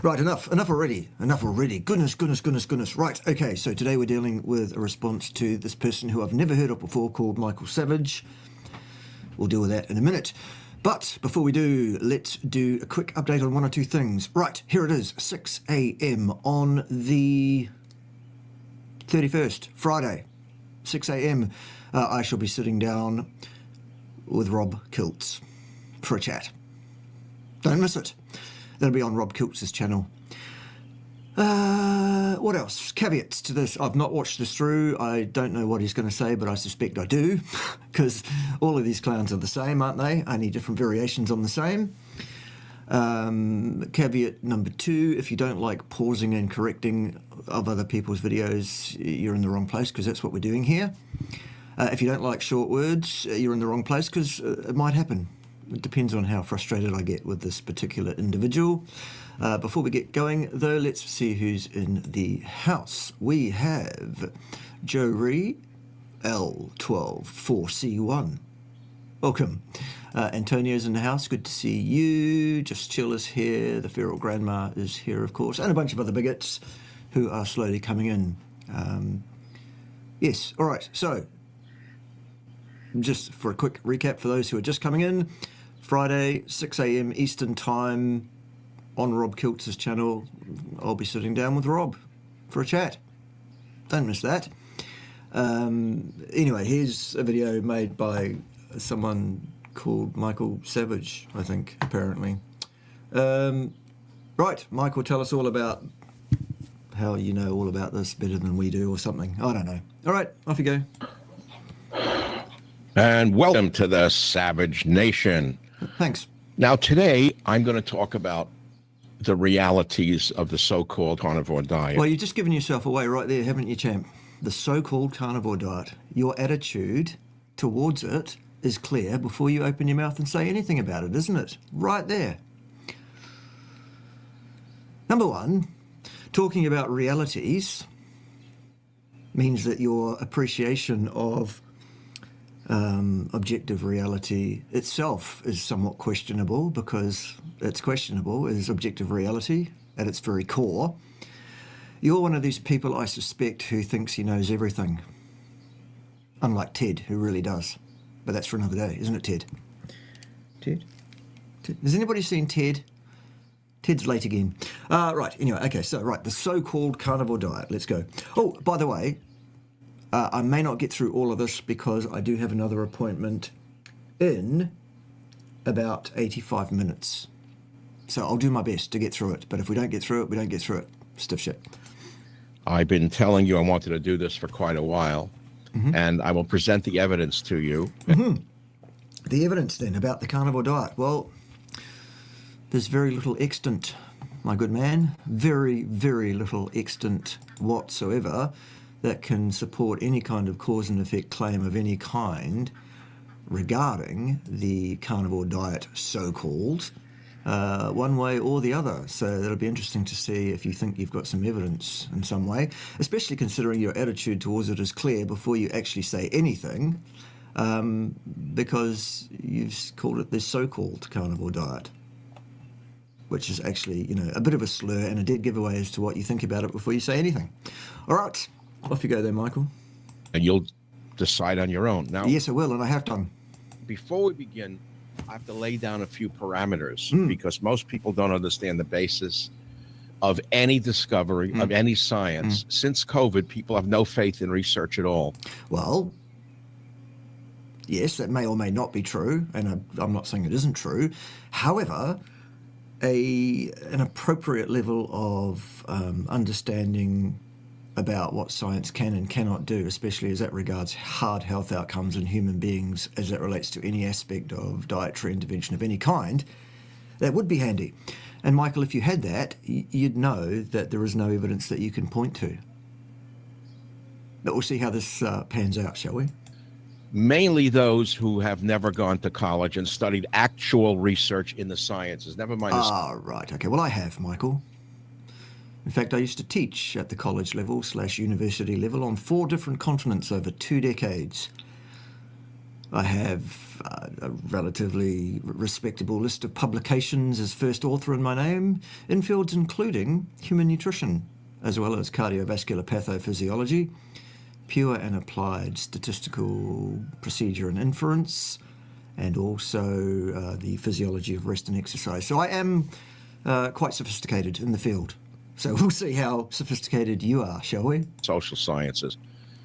Right, enough already. Goodness. Right, okay, so today we're dealing with a response to this person who I've never heard of before called Michael Savage. We'll deal with that in a minute. But before we do, let's do a quick update on one or two things. Right, here it is, 6 a.m. on the 31st, Friday, 6 a.m. I shall be sitting down with Rob Kiltz for a chat. Don't miss it. That'll be on Rob Kiltz's channel. What else? Caveats to this. I've not watched this through. I don't know what he's going to say, but I suspect I do, because all of these clowns are the same, aren't they? Only different variations on the same. Caveat number 2, if you don't like pausing and correcting of other people's videos, you're in the wrong place, because that's what we're doing here. If you don't like short words, you're in the wrong place, because it might happen. It depends on how frustrated I get with this particular individual. Before we get going, though, let's see who's in the house. We have Joe Ree, L124C1. Welcome. Antonio's in the house. Good to see you. Just Chill is here. The Feral Grandma is here, of course. And a bunch of other bigots who are slowly coming in. Yes, all right. So, just for a quick recap for those who are just coming in, Friday, 6 a.m. Eastern Time on Rob Kiltz's channel. I'll be sitting down with Rob for a chat. Don't miss that. Anyway, here's a video made by someone called Michael Savage, I think, apparently. Right, Michael, tell us all about how you know all about this better than we do or something. I don't know. All right, off you go. And welcome to the Savage Nation. Thanks. Now, today, I'm going to talk about the realities of the so-called carnivore diet. Well, you've just given yourself away right there, haven't you, champ? The so-called carnivore diet. Your attitude towards it is clear before you open your mouth and say anything about it, isn't it? Right there. Number 1, talking about realities means that your appreciation of objective reality itself is somewhat questionable, because it's questionable is objective reality at its very core. You're one of these people, I suspect, who thinks he knows everything. Unlike Ted, who really does. But that's for another day, isn't it, Ted? Ted? Has anybody seen Ted? Ted's late again. Right, anyway, okay, so, right, the so-called carnivore diet. Let's go. Oh, by the way, I may not get through all of this because I do have another appointment in about 85 minutes. So I'll do my best to get through it. But if we don't get through it, we don't get through it. Stiff shit. I've been telling you I wanted to do this for quite a while, and I will present the evidence to you. The evidence, then, about the carnivore diet. Well, there's very little extant, my good man. Very, very little extant whatsoever that can support any kind of cause and effect claim of any kind regarding the carnivore diet, so-called, one way or the other. So that'll be interesting to see if you think you've got some evidence in some way, especially considering your attitude towards it is clear before you actually say anything, because you've called it the so-called carnivore diet, which is actually, you know, a bit of a slur and a dead giveaway as to what you think about it before you say anything. All right. Off you go there, Michael. And you'll decide on your own. Now, yes, I will, and I have done. Before we begin, I have to lay down a few parameters, because most people don't understand the basis of any discovery, of any science. Since COVID, people have no faith in research at all. Well, yes, that may or may not be true, and I'm not saying it isn't true. However, an appropriate level of understanding about what science can and cannot do, especially as that regards hard health outcomes in human beings as that relates to any aspect of dietary intervention of any kind, that would be handy. And Michael, if you had that, you'd know that there is no evidence that you can point to. But we'll see how this pans out, shall we? Mainly those who have never gone to college and studied actual research in the sciences. Never mind. Right. Okay. Well, I have, Michael. In fact, I used to teach at the college level / university level on 4 different continents over 2 decades. I have a relatively respectable list of publications as first author in my name in fields including human nutrition, as well as cardiovascular pathophysiology, pure and applied statistical procedure and inference, and also the physiology of rest and exercise. So I am quite sophisticated in the field. So we'll see how sophisticated you are, shall we? Social sciences.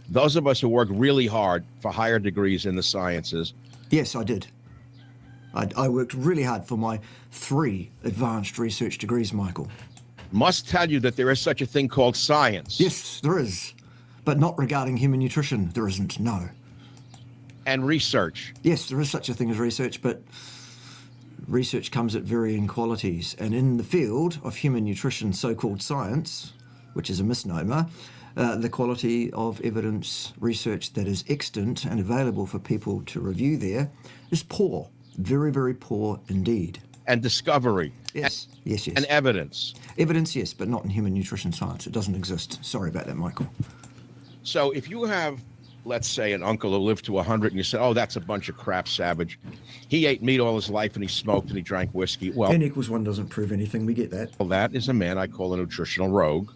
Those of us who work really hard for higher degrees in the sciences. Yes, I did. I worked really hard for my 3 advanced research degrees, Michael. Must tell you that there is such a thing called science. Yes, there is. But not regarding human nutrition. There isn't, no. And research. Yes, there is such a thing as research, but research comes at varying qualities. And in the field of human nutrition, so-called science, which is a misnomer, the quality of evidence research that is extant and available for people to review there is poor. Very, very poor indeed. And discovery. Yes, yes. And evidence. Evidence, yes, but not in human nutrition science. It doesn't exist. Sorry about that, Michael. So if you have, let's say, an uncle who lived to 100 and you said, oh, that's a bunch of crap, Savage. He ate meat all his life and he smoked and he drank whiskey. Well, N=1 doesn't prove anything. We get that. Well, that is a man I call a nutritional rogue.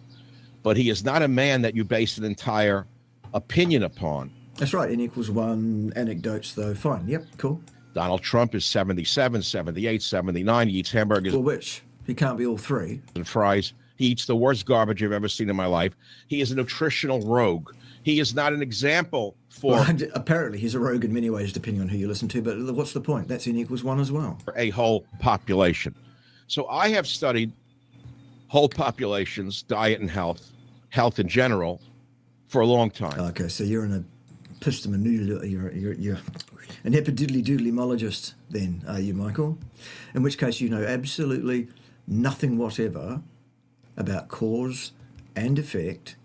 But he is not a man that you base an entire opinion upon. That's right. N=1 anecdotes, though. Fine. Yep. Cool. Donald Trump is 77, 78, 79. He eats hamburgers. Well, which? He can't be all 3. And fries. He eats the worst garbage I've ever seen in my life. He is a nutritional rogue. He is not an example for... Well, apparently, he's a rogue in many ways, depending on who you listen to. But what's the point? That's N=1 as well. A whole population. So I have studied whole populations, diet and health in general, for a long time. Okay, so you're an you're an epididdly-doodlymologist then, are you, Michael? In which case you know absolutely nothing whatever about cause and effect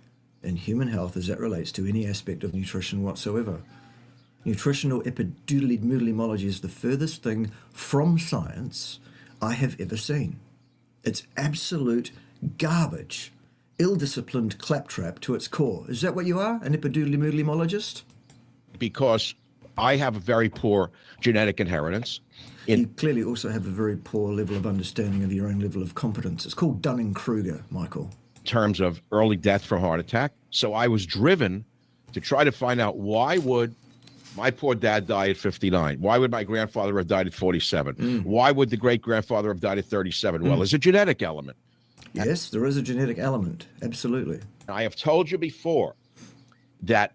in human health as that relates to any aspect of nutrition whatsoever. Nutritional epidoodly-moodlymology is the furthest thing from science I have ever seen. It's absolute garbage. Ill-disciplined claptrap to its core. Is that what you are, an epidoodly-moodlymologist? Because I have a very poor genetic inheritance. You clearly also have a very poor level of understanding of your own level of competence. It's called Dunning-Kruger, Michael. In terms of early death from heart attack. So I was driven to try to find out, why would my poor dad die at 59? Why would my grandfather have died at 47? Why would the great-grandfather have died at 37? Well, there's a genetic element. Yes, there is a genetic element. Absolutely. I have told you before that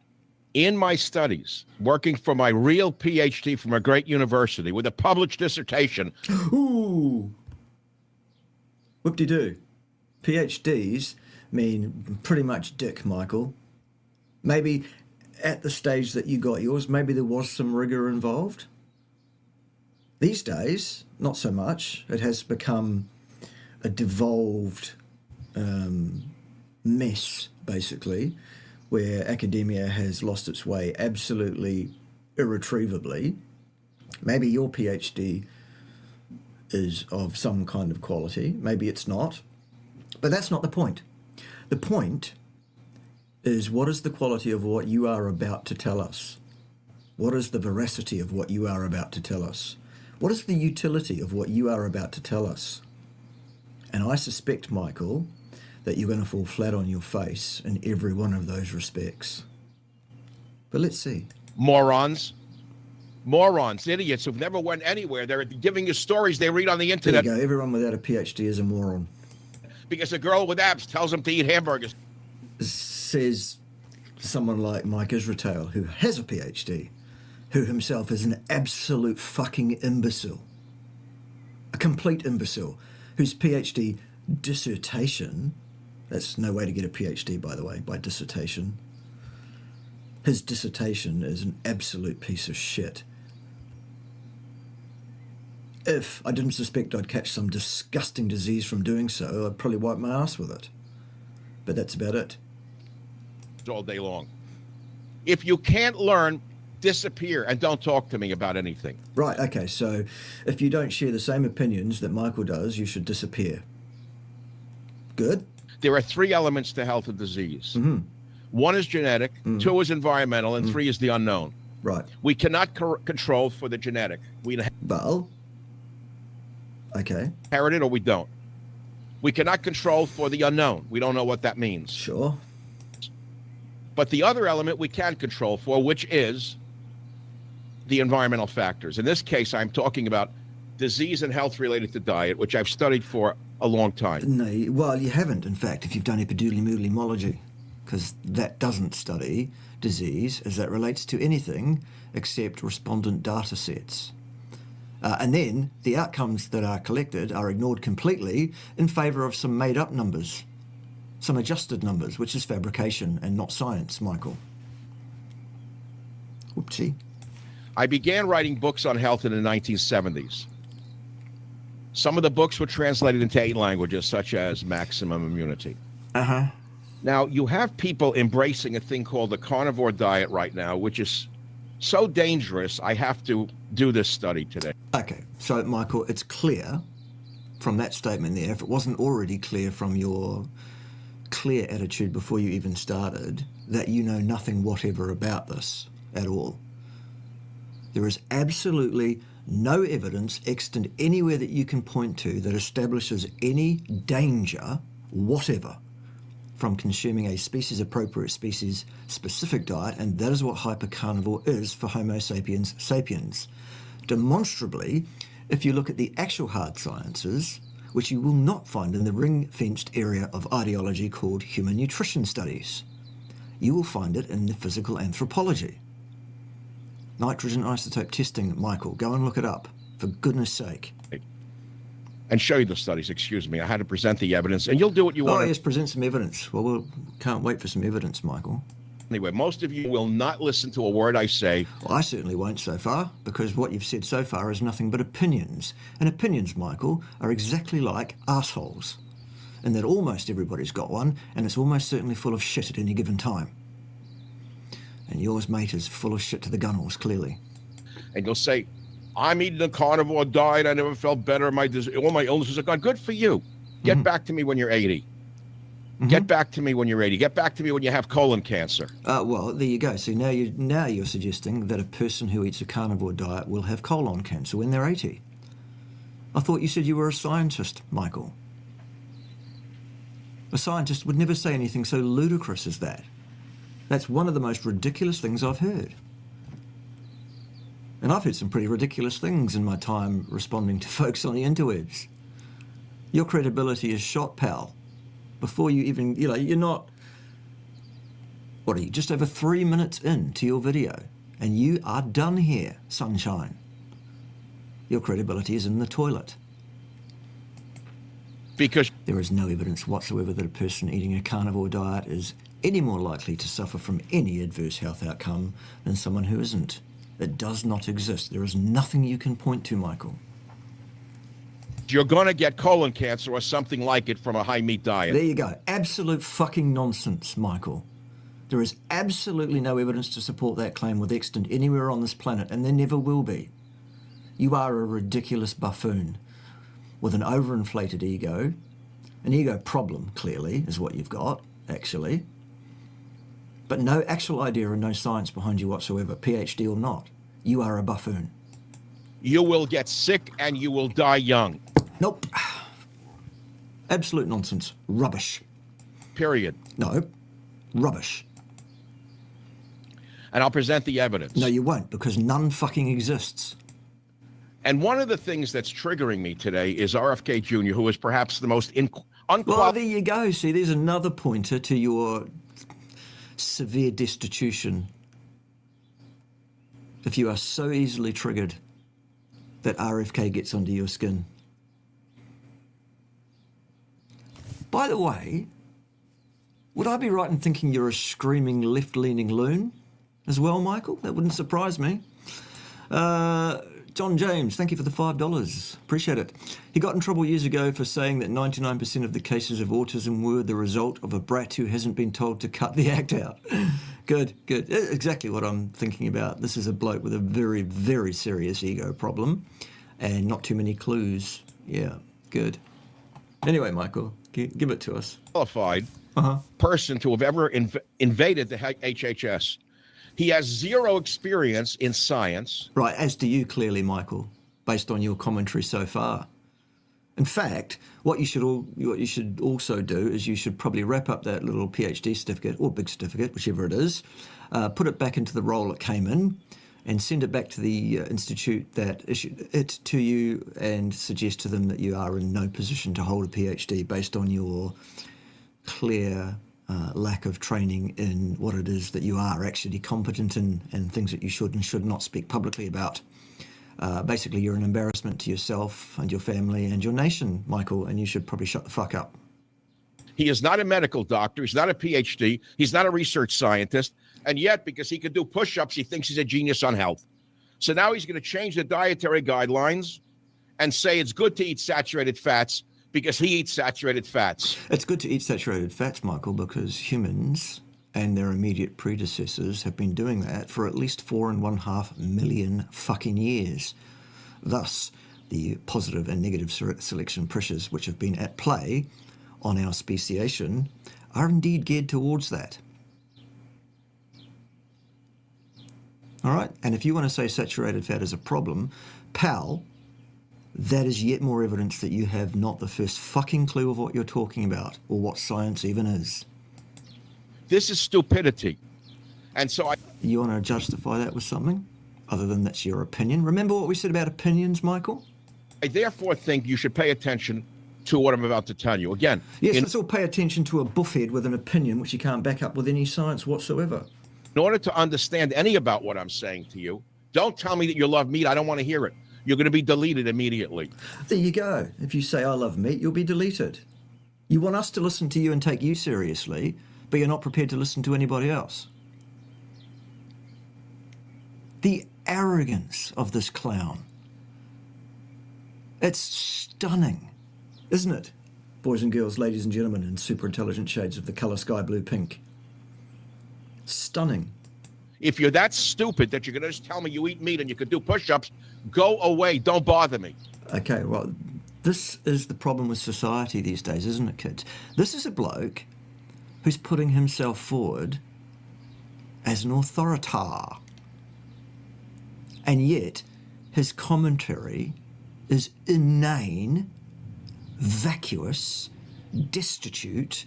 in my studies, working for my real PhD from a great university with a published dissertation. Ooh. Whoop-de-doo. PhDs mean pretty much dick, Michael. Maybe at the stage that you got yours, maybe there was some rigor involved. These days, not so much. It has become a devolved mess, basically, where academia has lost its way absolutely irretrievably. Maybe your PhD is of some kind of quality, maybe it's not, but that's not the point. The point is, what is the quality of what you are about to tell us? What is the veracity of what you are about to tell us? What is the utility of what you are about to tell us? And I suspect, Michael, that you're going to fall flat on your face in every one of those respects. But let's see. Morons, idiots who've never went anywhere. They're giving you stories they read on the There internet. you go. Everyone without a PhD is a moron. Because a girl with abs tells them to eat hamburgers. Says someone like Mike Israel, who has a PhD, who himself is an absolute fucking imbecile. A complete imbecile, whose PhD dissertation, that's no way to get a PhD, by the way, by dissertation. His dissertation is an absolute piece of shit. If I didn't suspect I'd catch some disgusting disease from doing so, I'd probably wipe my ass with it. But that's about it. All day long. If you can't learn, disappear and don't talk to me about anything. Right, okay, so if you don't share the same opinions that Michael does, you should disappear. Good? There are 3 elements to health and disease. 1 is genetic, 2 is environmental, and 3 is the unknown. Right. We cannot control for the genetic. We Well, okay. inherit it or we don't. We cannot control for the unknown. We don't know what that means. Sure. But the other element we can control for, which is the environmental factors. In this case, I'm talking about disease and health related to diet, which I've studied for a long time. No, well, you haven't, in fact, if you've done epidemiology, because that doesn't study disease as that relates to anything except respondent data sets. And then the outcomes that are collected are ignored completely in favour of some made-up numbers, some adjusted numbers, which is fabrication and not science, Michael. Whoopsie. I began writing books on health in the 1970s. Some of the books were translated into 8 languages, such as Maximum Immunity. Uh-huh. Now, you have people embracing a thing called the carnivore diet right now, which is so dangerous, I have to do this study today. Okay, so, Michael, it's clear from that statement there, if it wasn't already clear from your clear attitude before you even started, that you know nothing whatever about this at all. There is absolutely no evidence extant anywhere that you can point to that establishes any danger whatever from consuming a species-appropriate, species-specific diet, and that is what hypercarnivore is for Homo sapiens sapiens. Demonstrably, if you look at the actual hard sciences, which you will not find in the ring-fenced area of ideology called human nutrition studies, you will find it in the physical anthropology. Nitrogen isotope testing, Michael, go and look it up, for goodness sake. And show you the studies, excuse me. I had to present the evidence, and you'll do what you want. Oh, yes, present some evidence. Well, we can't wait for some evidence, Michael. Anyway, most of you will not listen to a word I say. Well, I certainly won't so far, because what you've said so far is nothing but opinions. And opinions, Michael, are exactly like assholes, in that almost everybody's got one, and it's almost certainly full of shit at any given time. And yours, mate, is full of shit to the gunnels, clearly. And you'll say, I'm eating a carnivore diet. I never felt better. All my illnesses are gone. Good for you. Get back to me when you're 80. Get back to me when you're 80. Get back to me when you have colon cancer. Well, there you go. See, now you're suggesting that a person who eats a carnivore diet will have colon cancer when they're 80. I thought you said you were a scientist, Michael. A scientist would never say anything so ludicrous as that. That's one of the most ridiculous things I've heard. And I've heard some pretty ridiculous things in my time responding to folks on the interwebs. Your credibility is shot, pal. Before you even, you're not... What are you, just over 3 minutes into your video, and you are done here, sunshine. Your credibility is in the toilet. Because there is no evidence whatsoever that a person eating a carnivore diet is any more likely to suffer from any adverse health outcome than someone who isn't. It does not exist. There is nothing you can point to, Michael. You're going to get colon cancer or something like it from a high-meat diet. There you go. Absolute fucking nonsense, Michael. There is absolutely no evidence to support that claim with extant anywhere on this planet, and there never will be. You are a ridiculous buffoon with an overinflated ego. An ego problem, clearly, is what you've got, actually. But no actual idea and no science behind you whatsoever, PhD or not. You are a buffoon. You will get sick and you will die young. Nope. Absolute nonsense. Rubbish. Period. No. Rubbish. And I'll present the evidence. No, you won't, because none fucking exists. And one of the things that's triggering me today is RFK Jr., who is perhaps the most unqualified... Well, there you go. See, there's another pointer to your severe destitution. If you are so easily triggered that RFK gets under your skin. By the way, would I be right in thinking you're a screaming left-leaning loon as well, Michael? That wouldn't surprise me. John James, thank you for the $5. Appreciate it. He got in trouble years ago for saying that 99% of the cases of autism were the result of a brat who hasn't been told to cut the act out. Good, good. Exactly what I'm thinking about. This is a bloke with a very, very serious ego problem and not too many clues. Yeah, good. Anyway, Michael, give it to us. Qualified person to have ever invaded the HHS. He has zero experience in science. Right, as do you clearly, Michael, based on your commentary so far. In fact, what you should also do is you should probably wrap up that little PhD certificate or big certificate, whichever it is, put it back into the role it came in, and send it back to the institute that issued it to you, and suggest to them that you are in no position to hold a PhD based on your clear lack of training in what it is that you are actually competent in, and things that you should and should not speak publicly about. Basically, you're an embarrassment to yourself and your family and your nation, Michael, and you should probably shut the fuck up. He is not a medical doctor. He's not a PhD. He's not a research scientist. And yet, because he can do push-ups, he thinks he's a genius on health. So now he's going to change the dietary guidelines and say it's good to eat saturated fats because he eats saturated fats. It's good to eat saturated fats, Michael, because humans and their immediate predecessors have been doing that for at least 4.5 million fucking years. Thus, the positive and negative selection pressures which have been at play on our speciation are indeed geared towards that. All right, and if you want to say saturated fat is a problem, pal, that is yet more evidence that you have not the first fucking clue of what you're talking about, or what science even is. This is stupidity. And so You want to justify that with something other than that's your opinion? Remember what we said about opinions, Michael? I therefore think you should pay attention to what I'm about to tell you. Again, yes, let's all pay attention to a buffhead with an opinion which you can't back up with any science whatsoever. in order to understand any about what I'm saying to you, don't tell me that you love meat. I don't want to hear it. You're going to be deleted immediately. There you go. If you say I love meat, you'll be deleted. You want us to listen to you and take you seriously, but you're not prepared to listen to anybody else. The arrogance of this clown. It's stunning, isn't it? Boys and girls, ladies and gentlemen, in super intelligent shades of the colour sky blue pink. Stunning. If you're that stupid that you're going to just tell me you eat meat and you can do push-ups, go away. Don't bother me. Okay, well, this is the problem with society these days, isn't it, kids? This is a bloke who's putting himself forward as an authoritar. And yet, his commentary is inane, vacuous, destitute,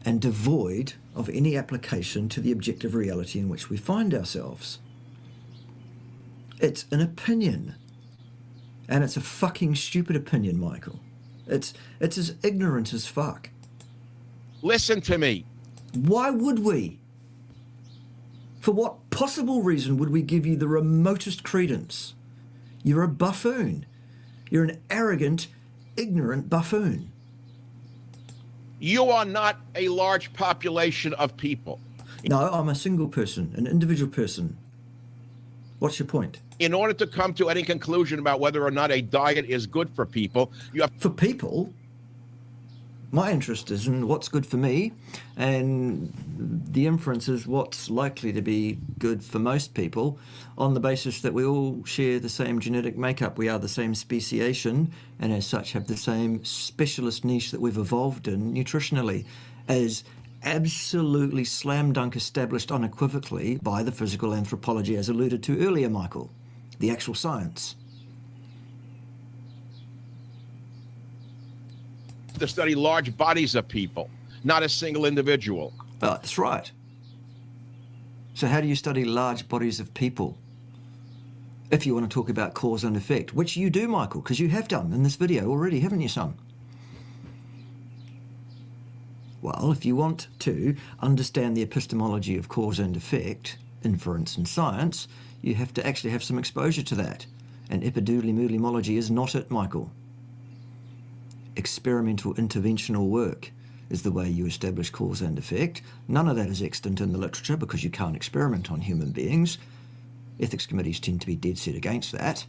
and devoid of any application to the objective reality in which we find ourselves. It's an opinion. And it's a fucking stupid opinion, Michael. It's as ignorant as fuck. Listen to me. Why would we? For what possible reason would we give you the remotest credence? You're a buffoon. You're an arrogant, ignorant buffoon. You are not a large population of people. No, I'm a single person, an individual person. What's your point? In order to come to any conclusion about whether or not a diet is good for people, you have... For people? My interest is in what's good for me, and the inference is what's likely to be good for most people on the basis that we all share the same genetic makeup. We are the same speciation, and as such have the same specialist niche that we've evolved in nutritionally, as absolutely slam dunk established unequivocally by the physical anthropology as alluded to earlier, Michael, the actual science. to study large bodies of people, not a single individual. That's right. So how do you study large bodies of people? If you want to talk about cause and effect, which you do, Michael, because you have done in this video already, haven't you, son? Well, if you want to understand the epistemology of cause and effect, inference in science, you have to actually have some exposure to that. And epidemiology is not it, Michael. Experimental interventional work is the way you establish cause and effect. None of that is extant in the literature because you can't experiment on human beings. Ethics committees tend to be dead set against that.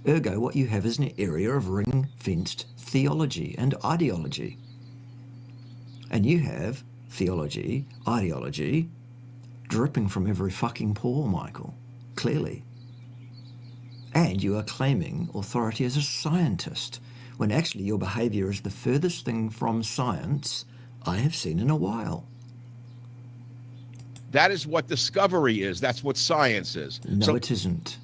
Ergo, what you have is an area of ring-fenced theology and ideology. And you have theology, ideology, dripping from every fucking pore, Michael, clearly. And you are claiming authority as a scientist, when actually your behaviour is the furthest thing from science I have seen in a while. That is what discovery is. That's what science is. No, So it isn't.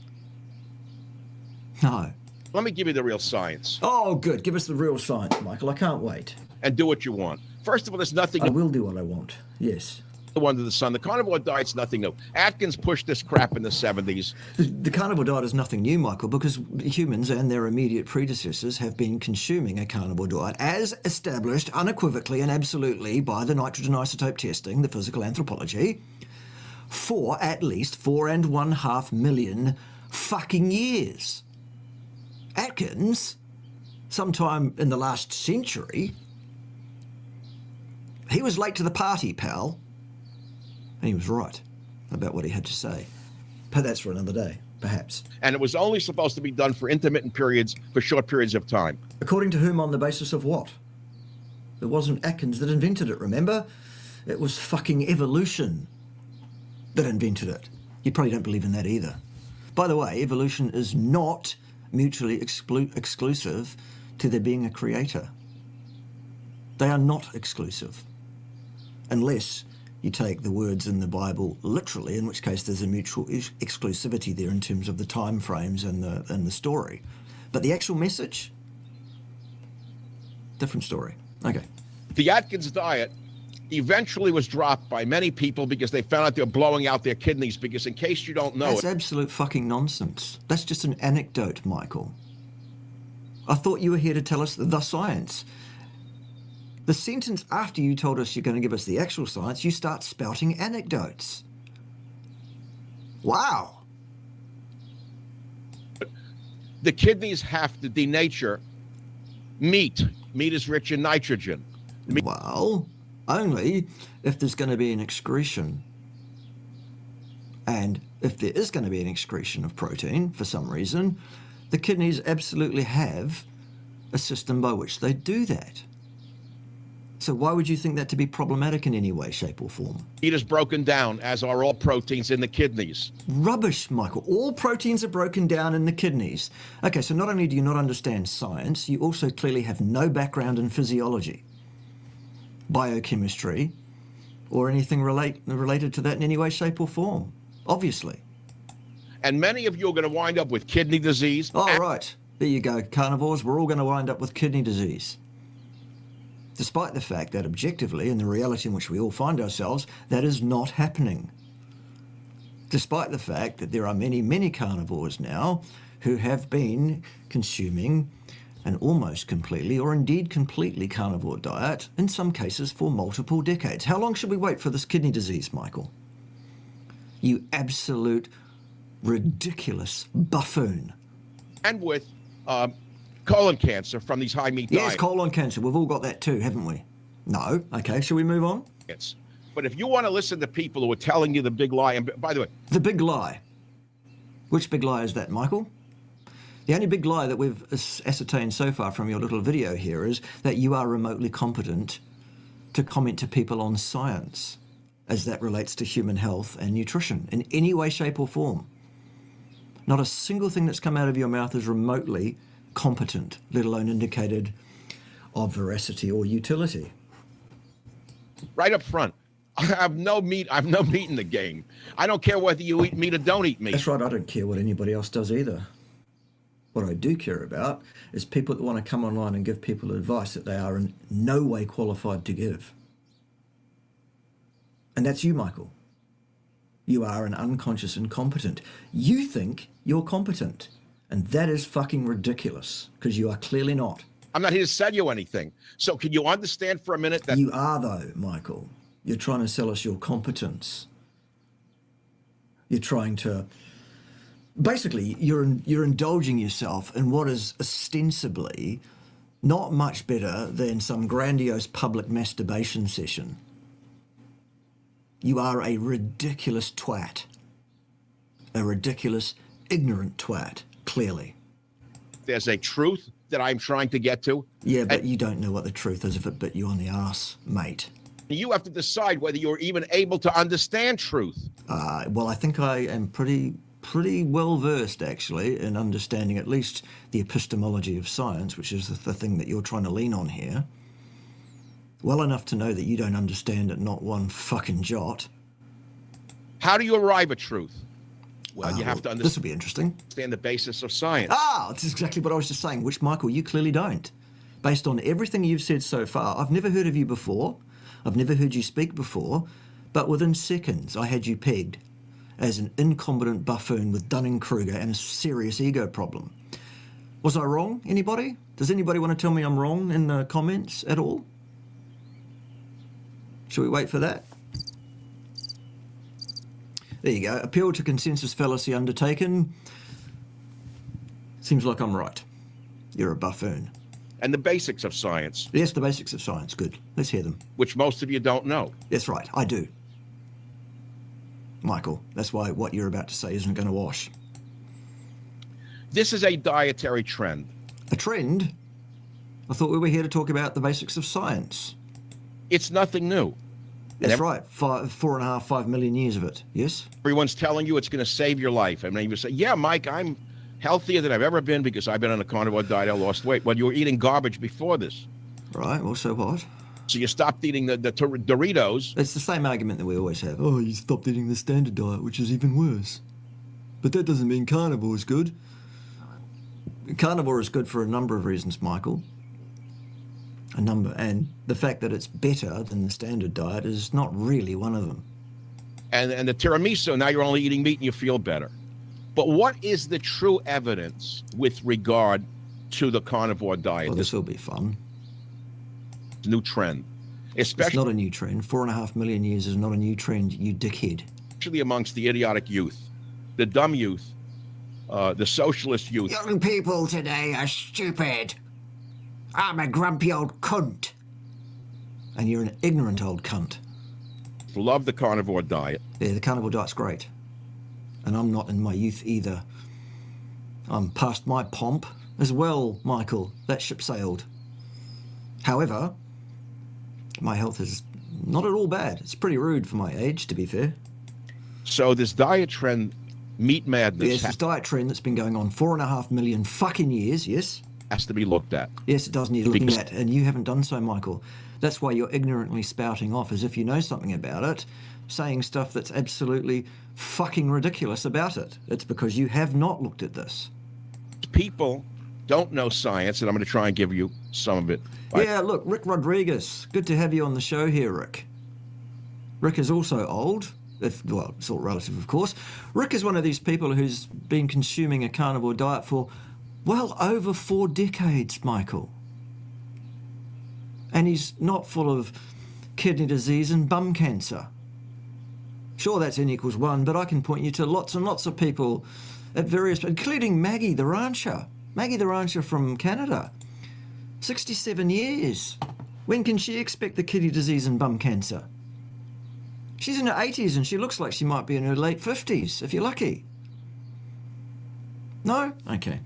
No. let me give you the real science Oh, good. Give us the real science, Michael. I can't wait. and do what you want. First of all, there's nothing I will do what I want. Yes. new under the sun. The carnivore diet's nothing new. Atkins pushed this crap in the 70s. The carnivore diet is nothing new, Michael, because humans and their immediate predecessors have been consuming a carnivore diet as established unequivocally and absolutely by the nitrogen isotope testing, the physical anthropology, for at least 4.5 million fucking years. Atkins, sometime in the last century, he was late to the party, pal. And he was right about what he had to say. But that's for another day, perhaps. And it was only supposed to be done for intermittent periods, for short periods of time. According to whom, on the basis of what? It wasn't Atkins that invented it, remember? It was fucking evolution that invented it. You probably don't believe in that either. By the way, evolution is not mutually exclusive to there being a creator. They are not exclusive. Unless you take the words in the Bible literally, in which case there's a mutual exclusivity there in terms of the time frames and the story. But the actual message, different story. Okay. The Atkins diet eventually was dropped by many people because they found out they were blowing out their kidneys. Because in case you don't know That's it, absolute fucking nonsense. That's just an anecdote, Michael. I thought you were here to tell us the science. The sentence after you told us you're going to give us the actual science, you start spouting anecdotes. Wow. the kidneys have to denature meat. Meat is rich in nitrogen. Well, only if there's going to be an excretion. And if there is going to be an excretion of protein for some reason, the kidneys absolutely have a system by which they do that. So why would you think that to be problematic in any way, shape or form? Meat is broken down, as are all proteins in the kidneys. Rubbish, Michael. All proteins are broken down in the kidneys. Okay, so not only do you not understand science, you also clearly have no background in physiology, biochemistry, or anything related to that in any way, shape or form. Obviously. And many of you are going to wind up with kidney disease. Oh, right. There you go, carnivores. We're all going to wind up with kidney disease. Despite the fact that objectively, in the reality in which we all find ourselves, that is not happening. Despite the fact that there are many, many carnivores now who have been consuming an almost completely, or indeed completely, carnivore diet, in some cases for multiple decades. How long should we wait for this kidney disease, Michael? You absolute ridiculous buffoon. And with colon cancer from these high meat Yes, diets. colon cancer. We've all got that too, haven't we? No. Okay, shall we move on? But if you want to listen to people who are telling you the big lie, and by the way, The big lie. Which big lie is that, Michael? The only big lie that we've ascertained so far from your little video here is that you are remotely competent to comment to people on science as that relates to human health and nutrition in any way, shape or form. Not a single thing that's come out of your mouth is remotely competent, let alone indicated of veracity or utility. right up front, I have no meat. I have no meat in the game. I don't care whether you eat meat or don't eat meat. That's right, I don't care what anybody else does either. What I do care about is people that want to come online and give people advice that they are in no way qualified to give. And that's you, Michael. You are an unconscious incompetent. You think you're competent. And that is fucking ridiculous, because you are clearly not. I'm not here to sell you anything. So can you understand for a minute that You are, though, Michael. You're trying to sell us your competence. You're trying to... Basically, you're indulging yourself in what is ostensibly not much better than some grandiose public masturbation session. You are a ridiculous twat. A ridiculous, ignorant twat, clearly. there's a truth that I'm trying to get to? Yeah, but you don't know what the truth is if it bit you on the arse, mate. You have to decide whether you're even able to understand truth. Well, I think I am pretty well versed, actually, in understanding at least the epistemology of science, which is the thing that you're trying to lean on here. Well enough to know that you don't understand it, not one fucking jot. How do you arrive at truth? Well, you have to This will be interesting. understand the basis of science. This is exactly what I was just saying, which, Michael, you clearly don't. Based on everything you've said so far, I've never heard of you before. I've never heard you speak before. But within seconds, I had you pegged as an incompetent buffoon with Dunning-Kruger and a serious ego problem. Was I wrong, anybody? Does anybody want to tell me I'm wrong in the comments at all? Shall we wait for that? There you go. Appeal to consensus fallacy undertaken. Seems like I'm right. You're a buffoon. And the basics of science. Yes, the basics of science. Good. Let's hear them. Which most of you don't know. That's right. I do. Michael, that's why what you're about to say isn't going to wash. This is a dietary trend. A trend? I thought we were here to talk about the basics of science. It's nothing new. That's right. 5 million years of it. Yes? Everyone's telling you it's going to save your life. I mean, you say, yeah, Mike, I'm healthier than I've ever been because I've been on a carnivore diet. I lost weight. Well, you were eating garbage before this. Right. Well, so what? So you stopped eating the Doritos. It's the same argument that we always have. Oh, you stopped eating the standard diet, which is even worse. But that doesn't mean carnivore is good. Carnivore is good for a number of reasons, Michael. A number. And the fact that it's better than the standard diet is not really one of them. And the tiramisu, now you're only eating meat and you feel better. But what is the true evidence with regard to the carnivore diet? Well, this will be fun. New trend. It's not a new trend. 4.5 million years is not a new trend, you dickhead. Especially amongst the idiotic youth, the dumb youth, the socialist youth. Young people today are stupid. I'm a grumpy old cunt. And you're an ignorant old cunt. Love the carnivore diet. Yeah, the carnivore diet's great. And I'm not in my youth either. I'm past my pomp as well, Michael. That ship sailed. However, my health is not at all bad. It's pretty rude for my age, to be fair. So this diet trend, meat madness. Yes, this diet trend that's been going on 4.5 million fucking years, yes? Has to be looked at. Yes, it does need looking at, and you haven't done so, Michael. That's why you're ignorantly spouting off as if you know something about it, saying stuff that's absolutely fucking ridiculous about it. It's because you have not looked at this. People don't know science, and I'm going to try and give you some of it. Yeah, look, Rick Rodriguez. Good to have you on the show here, Rick. Rick is also old. Well, it's all relative, of course. Rick is one of these people who's been consuming a carnivore diet for well over 4 decades, Michael. And he's not full of kidney disease and bum cancer. Sure, that's N equals 1, but I can point you to lots and lots of people at various, including Maggie the rancher. Maggie the rancher from Canada. 67 years. When can she expect the kidney disease and bum cancer? She's in her 80s and she looks like she might be in her late 50s, if you're lucky. No? Okay.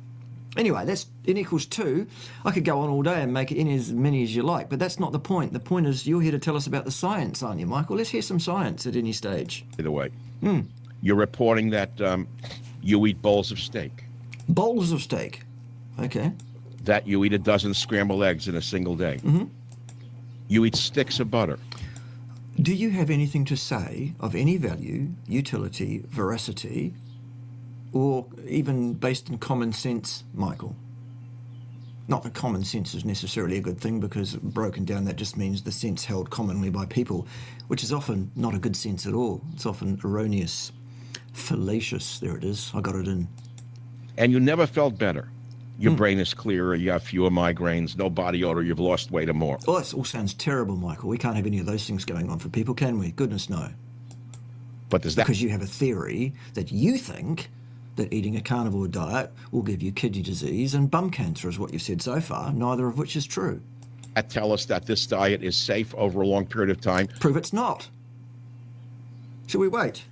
Anyway, that's N equals 2. I could go on all day and make it in as many as you like, but that's not the point. The point is you're here to tell us about the science, aren't you, Michael? Let's hear some science at any stage. Either way, you're reporting that you eat bowls of steak. Bowls of steak? Okay. That you eat a dozen scrambled eggs in a single day. Mm-hmm. You eat sticks of butter. Do you have anything to say of any value, utility, veracity, or even based in common sense, Michael? Not that common sense is necessarily a good thing, because broken down that just means the sense held commonly by people, which is often not a good sense at all. It's often erroneous, fallacious. There it is. I got it in. And you never felt better. Your brain is clearer, you have fewer migraines, no body odor, you've lost weight or more. Oh, this all sounds terrible, Michael. We can't have any of those things going on for people, can we? Goodness, no. But does that... Because you have a theory that you think that eating a carnivore diet will give you kidney disease and bum cancer is what you've said so far, neither of which is true. Tell us that this diet is safe over a long period of time. Prove it's not. Shall we wait?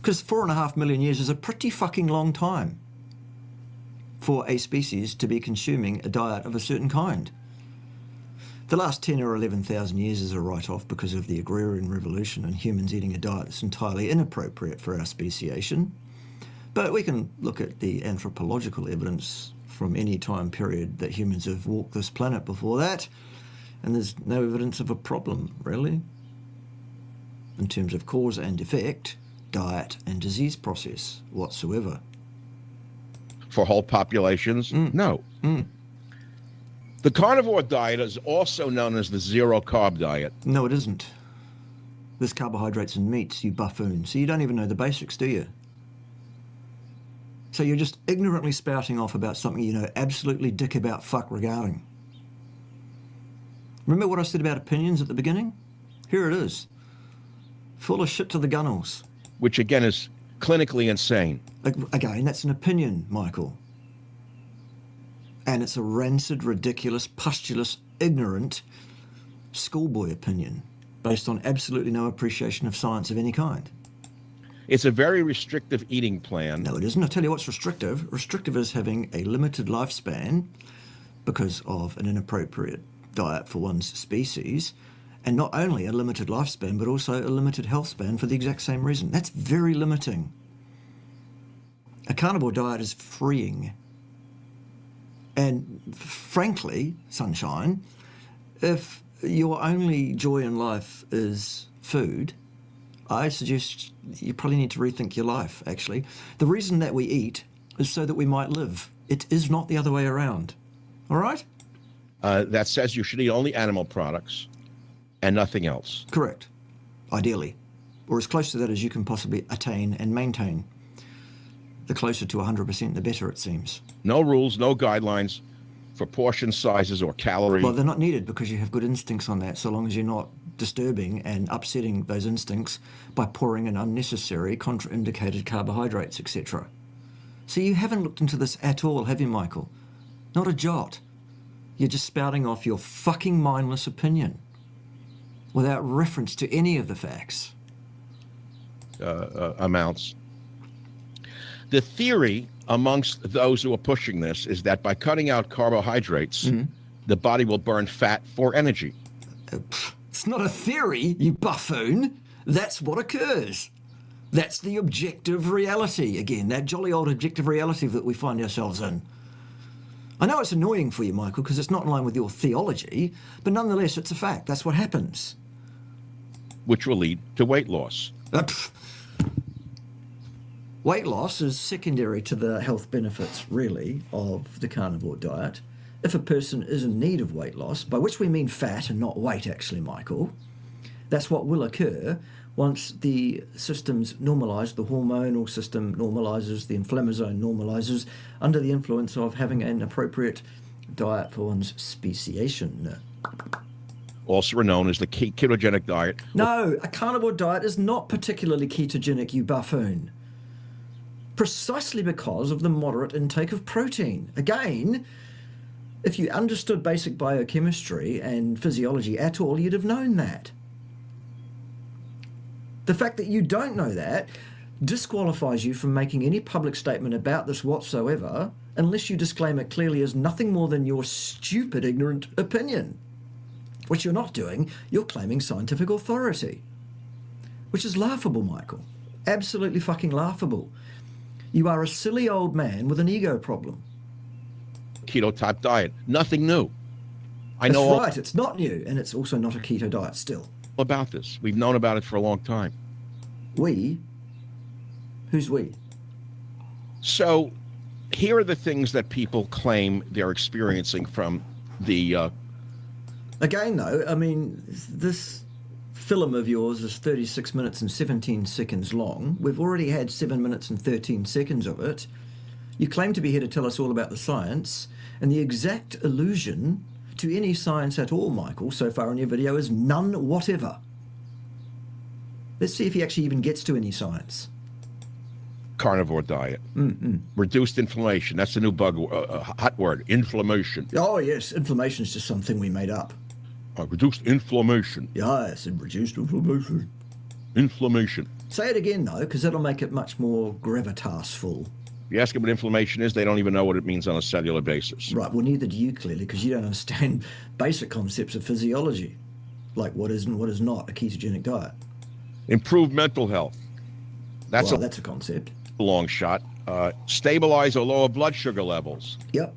Because 4.5 million years is a pretty fucking long time for a species to be consuming a diet of a certain kind. The last 10 or 11,000 years is a write-off because of the agrarian revolution and humans eating a diet that's entirely inappropriate for our speciation. But we can look at the anthropological evidence from any time period that humans have walked this planet before that, and there's no evidence of a problem, really. in terms of cause and effect, diet and disease process whatsoever. For whole populations, no. The carnivore diet is also known as the zero-carb diet. No, it isn't. There's carbohydrates and meats, you buffoon. So you don't even know the basics, do you? So you're just ignorantly spouting off about something you know absolutely dick about fuck regarding. Remember what I said about opinions at the beginning? Here it is. Full of shit to the gunnels. Which, again, is clinically insane. Again, that's an opinion, Michael. And it's a rancid, ridiculous, pustulous, ignorant schoolboy opinion based on absolutely no appreciation of science of any kind. It's a very restrictive eating plan. No, it isn't. I'll tell you what's restrictive. Restrictive is having a limited lifespan because of an inappropriate diet for one's species, and not only a limited lifespan, but also a limited health span for the exact same reason. That's very limiting. A carnivore diet is freeing. And frankly, sunshine, if your only joy in life is food, I suggest you probably need to rethink your life, actually. The reason that we eat is so that we might live. It is not the other way around. All right? That says you should eat only animal products and nothing else. Correct. Ideally. Or as close to that as you can possibly attain and maintain. The closer to 100%, the better, it seems. No rules, no guidelines for portion sizes or calories. Well, they're not needed because you have good instincts on that, so long as you're not disturbing and upsetting those instincts by pouring in unnecessary, contraindicated carbohydrates, etc. So you haven't looked into this at all, have you, Michael? Not a jot. You're just spouting off your fucking mindless opinion without reference to any of the facts. Amounts. The theory amongst those who are pushing this is that by cutting out carbohydrates, the body will burn fat for energy. It's not a theory, you buffoon. That's what occurs. That's the objective reality. Again, that jolly old objective reality that we find ourselves in. I know it's annoying for you, Michael, because it's not in line with your theology, but nonetheless, it's a fact. That's what happens. Which will lead to weight loss. Weight loss is secondary to the health benefits, really, of the carnivore diet. If a person is in need of weight loss, by which we mean fat and not weight, actually, Michael, that's what will occur once the systems normalise, the hormonal system normalises, the inflammasome normalises, under the influence of having an appropriate diet for one's speciation. Also known as the ketogenic diet. No, a carnivore diet is not particularly ketogenic, you buffoon. Precisely because of the moderate intake of protein. Again, if you understood basic biochemistry and physiology at all, you'd have known that. The fact that you don't know that disqualifies you from making any public statement about this whatsoever unless you disclaim it clearly as nothing more than your stupid, ignorant opinion. Which you're not doing, you're claiming scientific authority. Which is laughable, Michael. Absolutely fucking laughable. You are a silly old man with an ego problem. Keto type diet. Nothing new. That's right, it's not new, and it's also not a keto diet still. About this. We've known about it for a long time. We? Who's we? So here are the things that people claim they're experiencing from the... Again, though, I mean, this film of yours is 36 minutes and 17 seconds long. We've already had 7 minutes and 13 seconds of it. You claim to be here to tell us all about the science, and the exact allusion to any science at all, Michael, so far in your video is none whatever. Let's see if he actually even gets to any science. Carnivore diet. Reduced inflammation. That's the new hot word. Inflammation. Oh, yes. Inflammation is just something we made up. Reduced inflammation. Yes, and reduced inflammation. Inflammation. Say it again, though, because that'll make it much more gravitas-full. You ask them what inflammation is, they don't even know what it means on a cellular basis. Right, well, neither do you, clearly, because you don't understand basic concepts of physiology, like what is and what is not a ketogenic diet. Improved mental health. That's a concept. A long shot. Stabilize or lower blood sugar levels. Yep.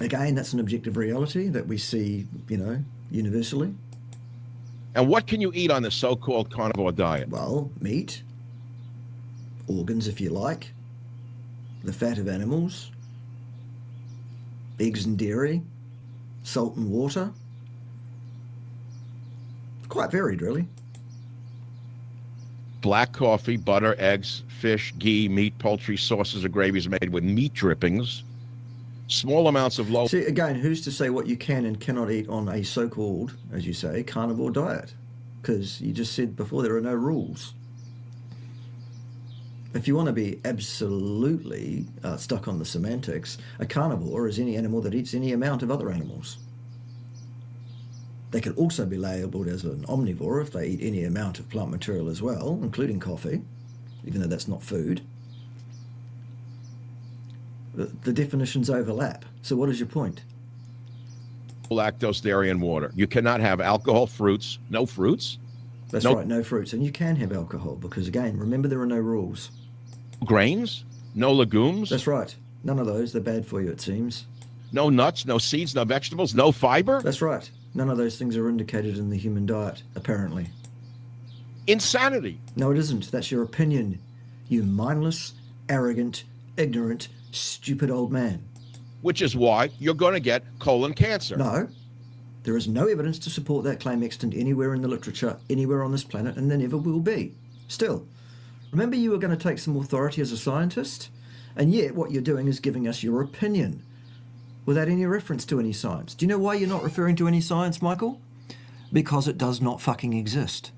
Again, that's an objective reality that we see, universally. And what can you eat on the so-called carnivore diet? Well, meat, organs if you like, the fat of animals, eggs and dairy, salt and water. Quite varied, really. Black coffee, butter, eggs, fish, ghee, meat, poultry, sauces or gravies made with meat drippings, small amounts of low... See, again, who's to say what you can and cannot eat on a so-called, as you say, carnivore diet? Because you just said before there are no rules. If you want to be absolutely stuck on the semantics, a carnivore is any animal that eats any amount of other animals. They could also be labelled as an omnivore if they eat any amount of plant material as well, including coffee, even though that's not food. The definitions overlap. So what is your point? Lactose, dairy, and water. You cannot have alcohol, fruits, no fruits. That's right, no fruits. And you can have alcohol because, again, remember there are no rules. Grains, no legumes. That's right. None of those. They're bad for you, it seems. No nuts, no seeds, no vegetables, no fiber. That's right. None of those things are indicated in the human diet, apparently. Insanity. No, it isn't. That's your opinion. You mindless, arrogant, ignorant, stupid old man. Which is why you're going to get colon cancer. No. There is no evidence to support that claim extant anywhere in the literature, anywhere on this planet, and there never will be. Still, remember you were going to take some authority as a scientist? And yet what you're doing is giving us your opinion without any reference to any science. Do you know why you're not referring to any science, Michael? Because it does not fucking exist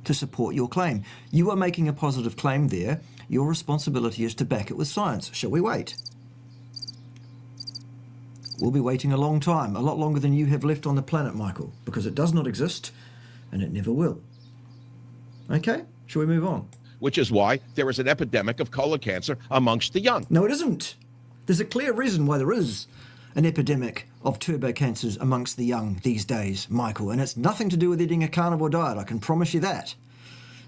to support your claim. You are making a positive claim there. Your responsibility is to back it with science. Shall we wait? We'll be waiting a long time, a lot longer than you have left on the planet, Michael, because it does not exist and it never will. Okay, shall we move on? Which is why there is an epidemic of colon cancer amongst the young. No, it isn't. There's a clear reason why there is an epidemic of turbo cancers amongst the young these days, Michael, and it's nothing to do with eating a carnivore diet, I can promise you that.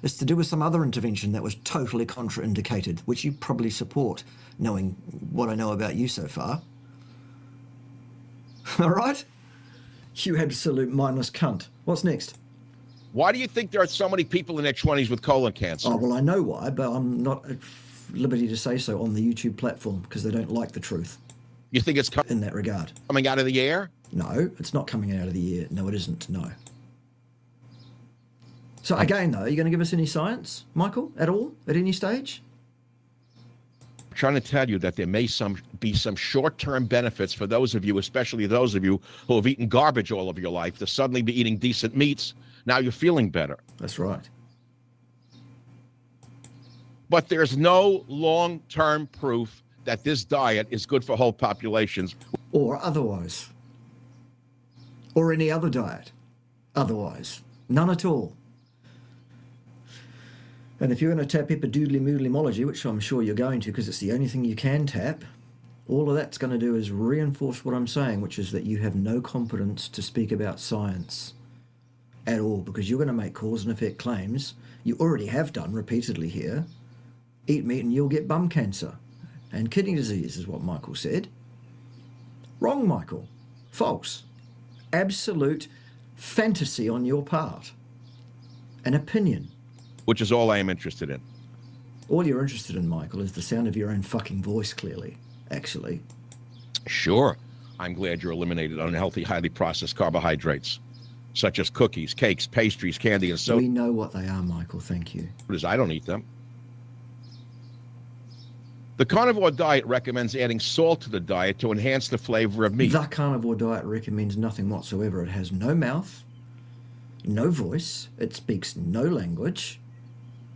It's to do with some other intervention that was totally contraindicated, which you probably support, knowing what I know about you so far. All right? You absolute mindless cunt. What's next? Why do you think there are so many people in their 20s with colon cancer? Oh, well, I know why, but I'm not at liberty to say so on the YouTube platform because they don't like the truth. You think it's in that regard? Coming out of the air? No, it's not coming out of the air. No, it isn't. No. So again, though, are you going to give us any science, Michael, at all, at any stage? I'm trying to tell you that there may be some short-term benefits for those of you, especially those of you who have eaten garbage all of your life, to suddenly be eating decent meats. Now you're feeling better. That's right. But there's no long-term proof that this diet is good for whole populations. Or otherwise. Or any other diet. Otherwise. None at all. And if you're going to tap epidoodly-moodly-mology, which I'm sure you're going to because it's the only thing you can tap, all of that's going to do is reinforce what I'm saying, which is that you have no competence to speak about science at all, because you're going to make cause and effect claims you already have done repeatedly here. Eat meat and you'll get bum cancer. And kidney disease is what Michael said. Wrong, Michael. False. Absolute fantasy on your part. An opinion. Which is all I am interested in. All you're interested in, Michael, is the sound of your own fucking voice, clearly. Actually. Sure. I'm glad you're eliminated unhealthy, highly processed carbohydrates, such as cookies, cakes, pastries, candy, and soda. We know what they are, Michael. Thank you. I don't eat them. The carnivore diet recommends adding salt to the diet to enhance the flavor of meat. The carnivore diet recommends nothing whatsoever. It has no mouth, no voice, it speaks no language,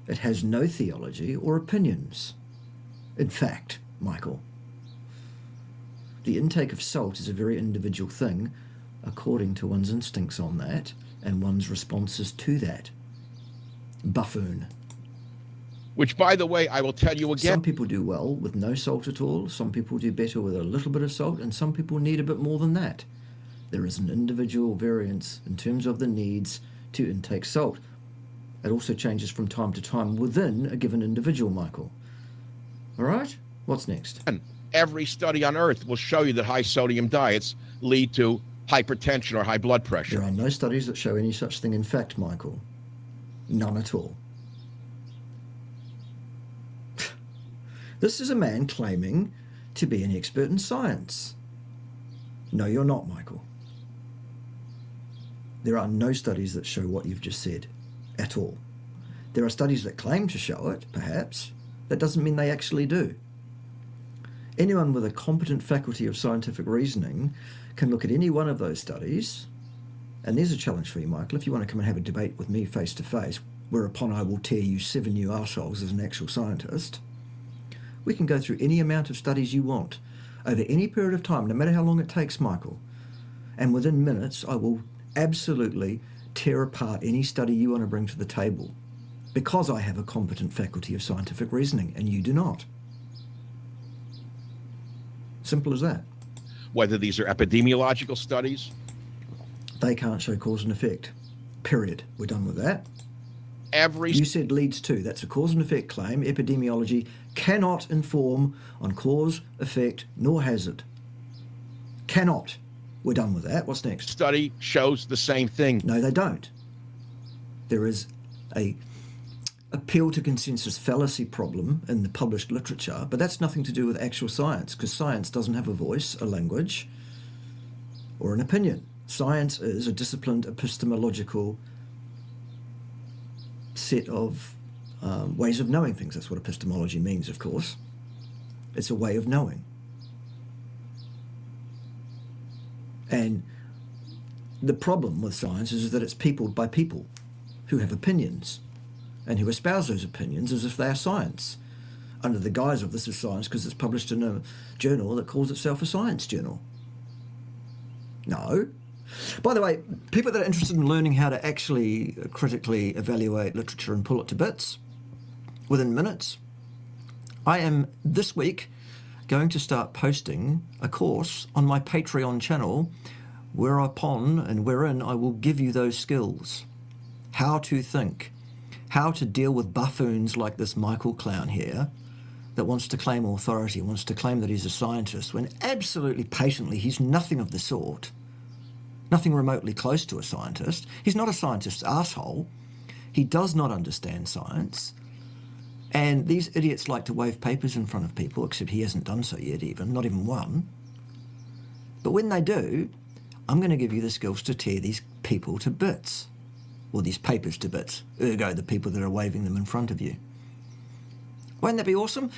it has no theology or opinions. In fact, Michael, the intake of salt is a very individual thing according to one's instincts on that and one's responses to that. Buffoon. Which, by the way, I will tell you again. Some people do well with no salt at all. Some people do better with a little bit of salt, and some people need a bit more than that. There is an individual variance in terms of the needs to intake salt. It also changes from time to time within a given individual, Michael. All right? What's next? Every study on Earth will show you that high sodium diets lead to hypertension or high blood pressure. There are no studies that show any such thing. In fact, Michael, none at all. This is a man claiming to be an expert in science. No, you're not, Michael. There are no studies that show what you've just said at all. There are studies that claim to show it, perhaps. That doesn't mean they actually do. Anyone with a competent faculty of scientific reasoning can look at any one of those studies, and there's a challenge for you, Michael, if you want to come and have a debate with me face to face, whereupon I will tear you 7 new arseholes as an actual scientist. We can go through any amount of studies you want, over any period of time, no matter how long it takes, Michael. And within minutes, I will absolutely tear apart any study you want to bring to the table, because I have a competent faculty of scientific reasoning, and you do not. Simple as that. Whether these are epidemiological studies. They can't show cause and effect. Period. We're done with that. Every You said leads to. That's a cause and effect claim. Epidemiology cannot inform on cause, effect, nor has it. Cannot. We're done with that. What's next? study shows the same thing. No, they don't. There is a appeal to consensus fallacy problem in the published literature, but that's nothing to do with actual science, because science doesn't have a voice, a language, or an opinion. Science is a disciplined epistemological set of ways of knowing things. That's what epistemology means, of course. It's a way of knowing. And the problem with science is that it's peopled by people who have opinions and who espouse those opinions as if they are science, under the guise of this is science because it's published in a journal that calls itself a science journal. No. By the way, people that are interested in learning how to actually critically evaluate literature and pull it to bits within minutes, I am this week going to start posting a course on my Patreon channel whereupon and wherein I will give you those skills. How to think, how to deal with buffoons like this Michael clown here that wants to claim authority, wants to claim that he's a scientist, when absolutely patently he's nothing of the sort. Nothing remotely close to a scientist. He's not a scientist's asshole. He does not understand science. And these idiots like to wave papers in front of people, except he hasn't done so yet even, not even one. But when they do, I'm going to give you the skills to tear these people to bits. Or these papers to bits. Ergo, the people that are waving them in front of you. Won't that be awesome?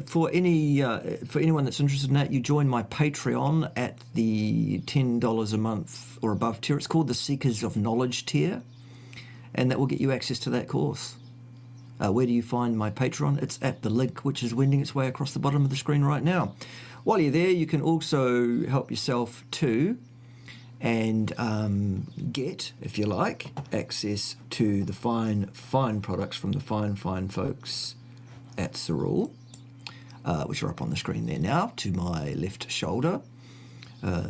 For anyone that's interested in that, you join my Patreon at the $10 a month or above tier. It's called the Seekers of Knowledge tier, and that will get you access to that course. Where do you find my Patreon? It's at the link which is wending its way across the bottom of the screen right now. While you're there, you can also help yourself too and get, if you like, access to the fine products from the fine folks at Cerule, which are up on the screen there now, to my left shoulder.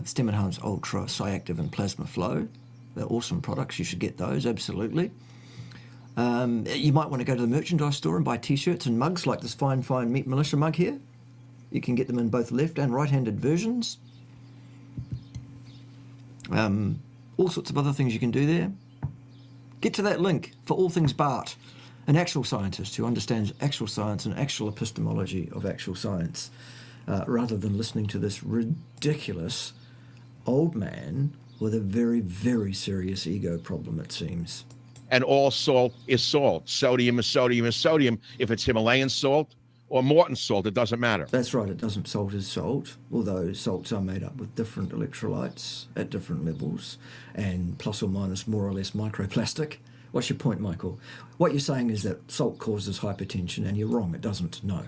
Stem Enhance Ultra, Cyactive and Plasma Flow. They're awesome products. You should get those, absolutely. You might want to go to the merchandise store and buy t-shirts and mugs like this fine Meat Militia mug here. You can get them in both left and right-handed versions. All sorts of other things you can do there. Get to that link for all things Bart, an actual scientist who understands actual science and actual epistemology of actual science, rather than listening to this ridiculous old man with a very, very serious ego problem, it seems. And all salt is salt. Sodium is sodium is sodium. If it's Himalayan salt or Morton salt, it doesn't matter. That's right, it doesn't. Salt is salt, although salts are made up with different electrolytes at different levels and plus or minus more or less microplastic. What's your point, Michael? What you're saying is that salt causes hypertension, and you're wrong, it doesn't. No.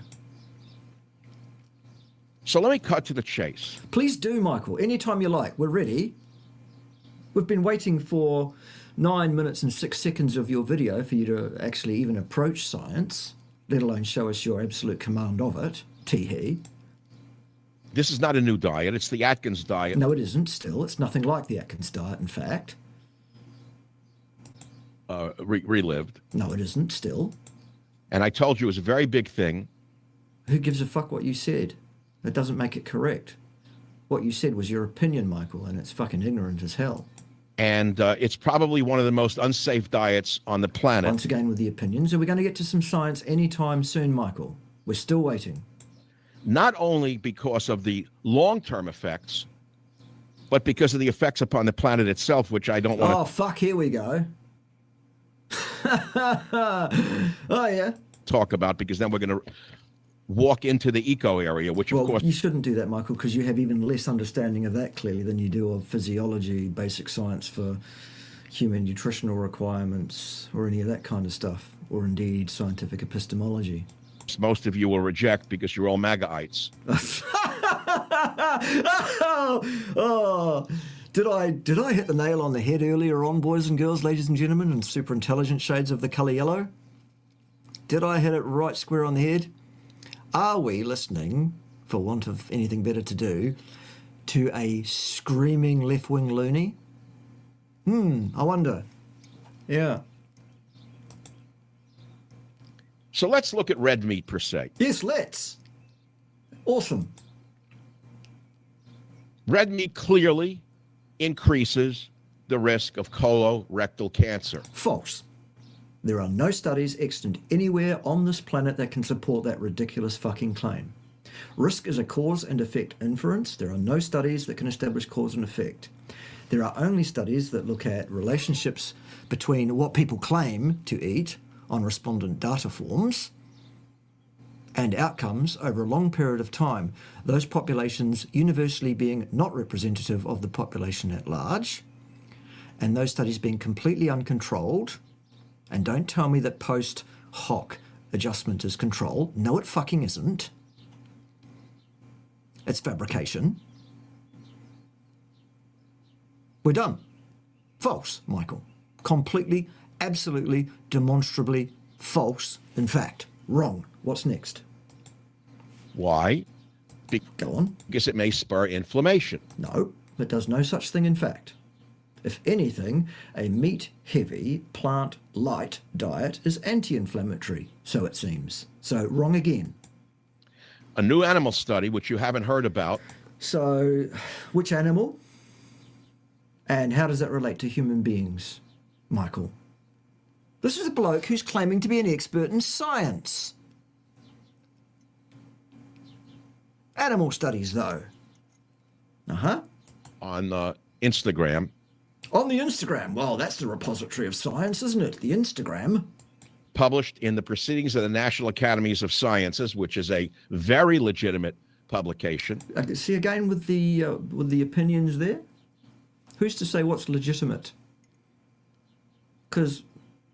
So let me cut to the chase. Please do, Michael, anytime you like. We're ready. We've been waiting for 9 minutes and 6 seconds of your video for you to actually even approach science, let alone show us your absolute command of it, tee-hee. This is not a new diet. It's the Atkins diet. No, it isn't still. It's nothing like the Atkins diet, in fact. Relived. No, it isn't still. And I told you it was a very big thing. Who gives a fuck what you said? That doesn't make it correct. What you said was your opinion, Michael, and it's fucking ignorant as hell. And it's probably one of the most unsafe diets on the planet. Once again with the opinions. Are we going to get to some science anytime soon, Michael? We're still waiting. Not only because of the long-term effects, but because of the effects upon the planet itself, which I don't want to... Oh, fuck, here we go. Oh, yeah. ...talk about, because then we're going to walk into the eco area, which, of course... you shouldn't do that, Michael, because you have even less understanding of that, clearly, than you do of physiology, basic science for human nutritional requirements, or any of that kind of stuff, or indeed scientific epistemology. Most of you will reject because you're all MAGAites. Oh, did I hit the nail on the head earlier on, boys and girls, ladies and gentlemen, and super intelligent shades of the colour yellow? Did I hit it right square on the head? Are we listening, for want of anything better to do, to a screaming left-wing loony? I wonder. Yeah. So let's look at red meat per se. Yes, let's. Awesome. Red meat clearly increases the risk of colorectal cancer. False. There are no studies extant anywhere on this planet that can support that ridiculous fucking claim. Risk is a cause and effect inference. There are no studies that can establish cause and effect. There are only studies that look at relationships between what people claim to eat on respondent data forms and outcomes over a long period of time, those populations universally being not representative of the population at large, and those studies being completely uncontrolled. And don't tell me that post hoc adjustment is control. No, it fucking isn't. It's fabrication. We're done. False, Michael. Completely, absolutely, demonstrably false. In fact, wrong. What's next? Why? Go on. Because it may spur inflammation. No, it does no such thing in fact. If anything, a meat-heavy, plant-light diet is anti-inflammatory, so it seems. So, wrong again. A new animal study, which you haven't heard about. So, which animal? And how does that relate to human beings, Michael? This is a bloke who's claiming to be an expert in science. Animal studies, though. Uh-huh. On Instagram. On the Instagram. Well, that's the repository of science, isn't it? The Instagram. Published in the Proceedings of the National Academies of Sciences, which is a very legitimate publication. See again with the opinions there? Who's to say what's legitimate? Because,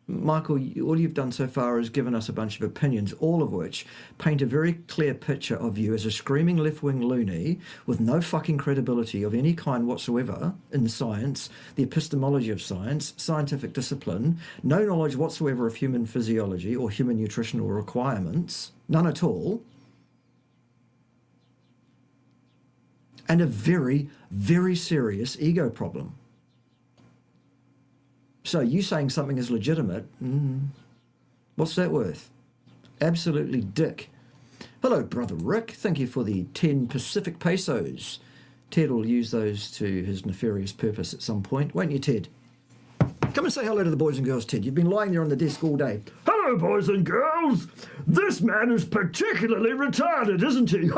Michael, all you've done so far is given us a bunch of opinions, all of which paint a very clear picture of you as a screaming left-wing loony with no fucking credibility of any kind whatsoever in science, the epistemology of science, scientific discipline, no knowledge whatsoever of human physiology or human nutritional requirements, none at all, and a very, very serious ego problem. So you saying something is legitimate, what's that worth? Absolutely dick. Hello, Brother Rick. Thank you for the 10 Pacific pesos. Ted will use those to his nefarious purpose at some point, won't you, Ted? Come and say hello to the boys and girls, Ted. You've been lying there on the desk all day. Hello, boys and girls. This man is particularly retarded, isn't he?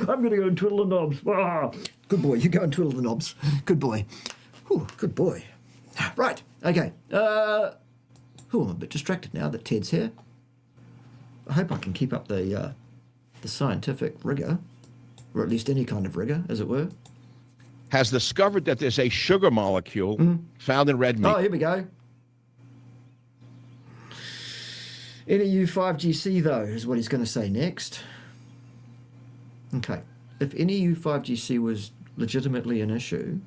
I'm going to go and twiddle the knobs. Good boy. You go and twiddle the knobs. Good boy. Whew, good boy. Right. Okay. I'm a bit distracted now that Ted's here. I hope I can keep up the scientific rigor, or at least any kind of rigor, as it were. Has discovered that there's a sugar molecule found in red meat. Oh, here we go. NEU5GC, though, is what he's going to say next. Okay. If NEU5GC was legitimately an issue,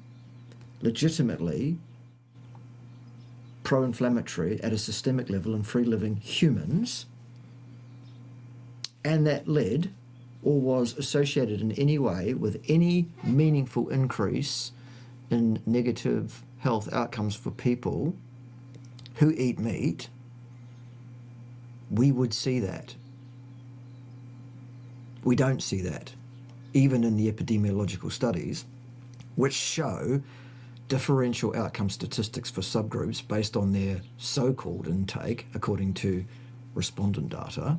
legitimately pro-inflammatory at a systemic level in free-living humans, and that led or was associated in any way with any meaningful increase in negative health outcomes for people who eat meat, we would see that. We don't see that. even in the epidemiological studies, which show differential outcome statistics for subgroups based on their so-called intake, according to respondent data,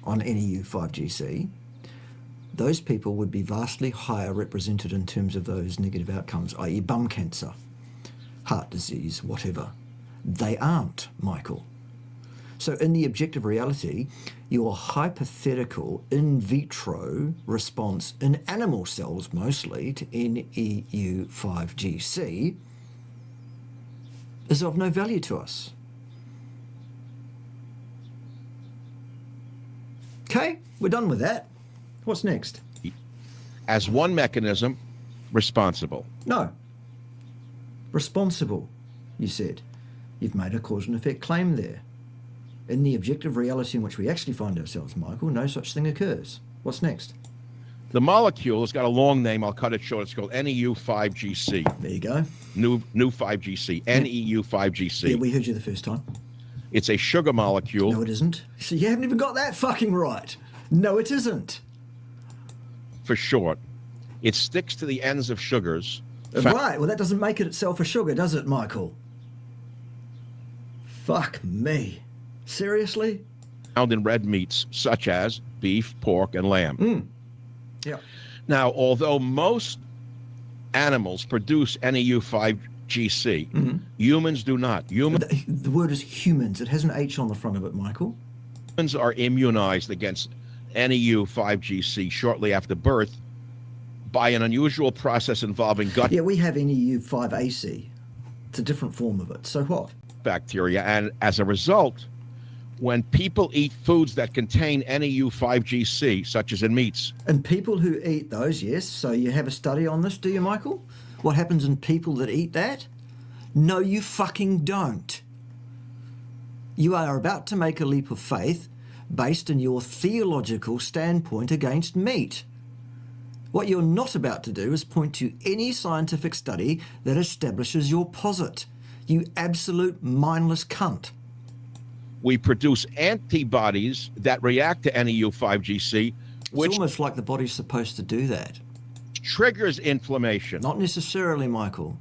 on NEU 5GC, those people would be vastly higher represented in terms of those negative outcomes, i.e. bum cancer, heart disease, whatever. They aren't, Michael. So in the objective reality, your hypothetical in vitro response in animal cells mostly to NEU 5GC is of no value to us. Okay, we're done with that. What's next? As one mechanism, responsible. No. Responsible, you said. You've made a cause and effect claim there. In the objective reality in which we actually find ourselves, Michael, no such thing occurs. What's next? The molecule has got a long name. I'll cut it short. It's called NEU 5GC. There you go. New 5GC. NEU 5GC. Yeah, we heard you the first time. It's a sugar molecule. No, it isn't. So you haven't even got that fucking right. No, it isn't. For short. It sticks to the ends of sugars. Right, well that doesn't make it itself a sugar, does it, Michael? Fuck me. Seriously? Found in red meats such as beef, pork, and lamb. Yeah. Now, although most animals produce NEU 5GC, humans do not. The word is humans. It has an H on the front of it, Michael. Humans are immunized against NEU 5GC shortly after birth by an unusual process involving gut Yeah, we have NEU 5AC. It's a different form of it. So what? bacteria, and as a result, when people eat foods that contain NEU 5GC, such as in meats. And people who eat those, yes. So you have a study on this, do you, Michael? What happens in people that eat that? No, you fucking don't. You are about to make a leap of faith based on your theological standpoint against meat. What you're not about to do is point to any scientific study that establishes your posit. You absolute mindless cunt. We produce antibodies that react to NEU 5GC, which It's almost like the body's supposed to do that. triggers inflammation. Not necessarily, Michael.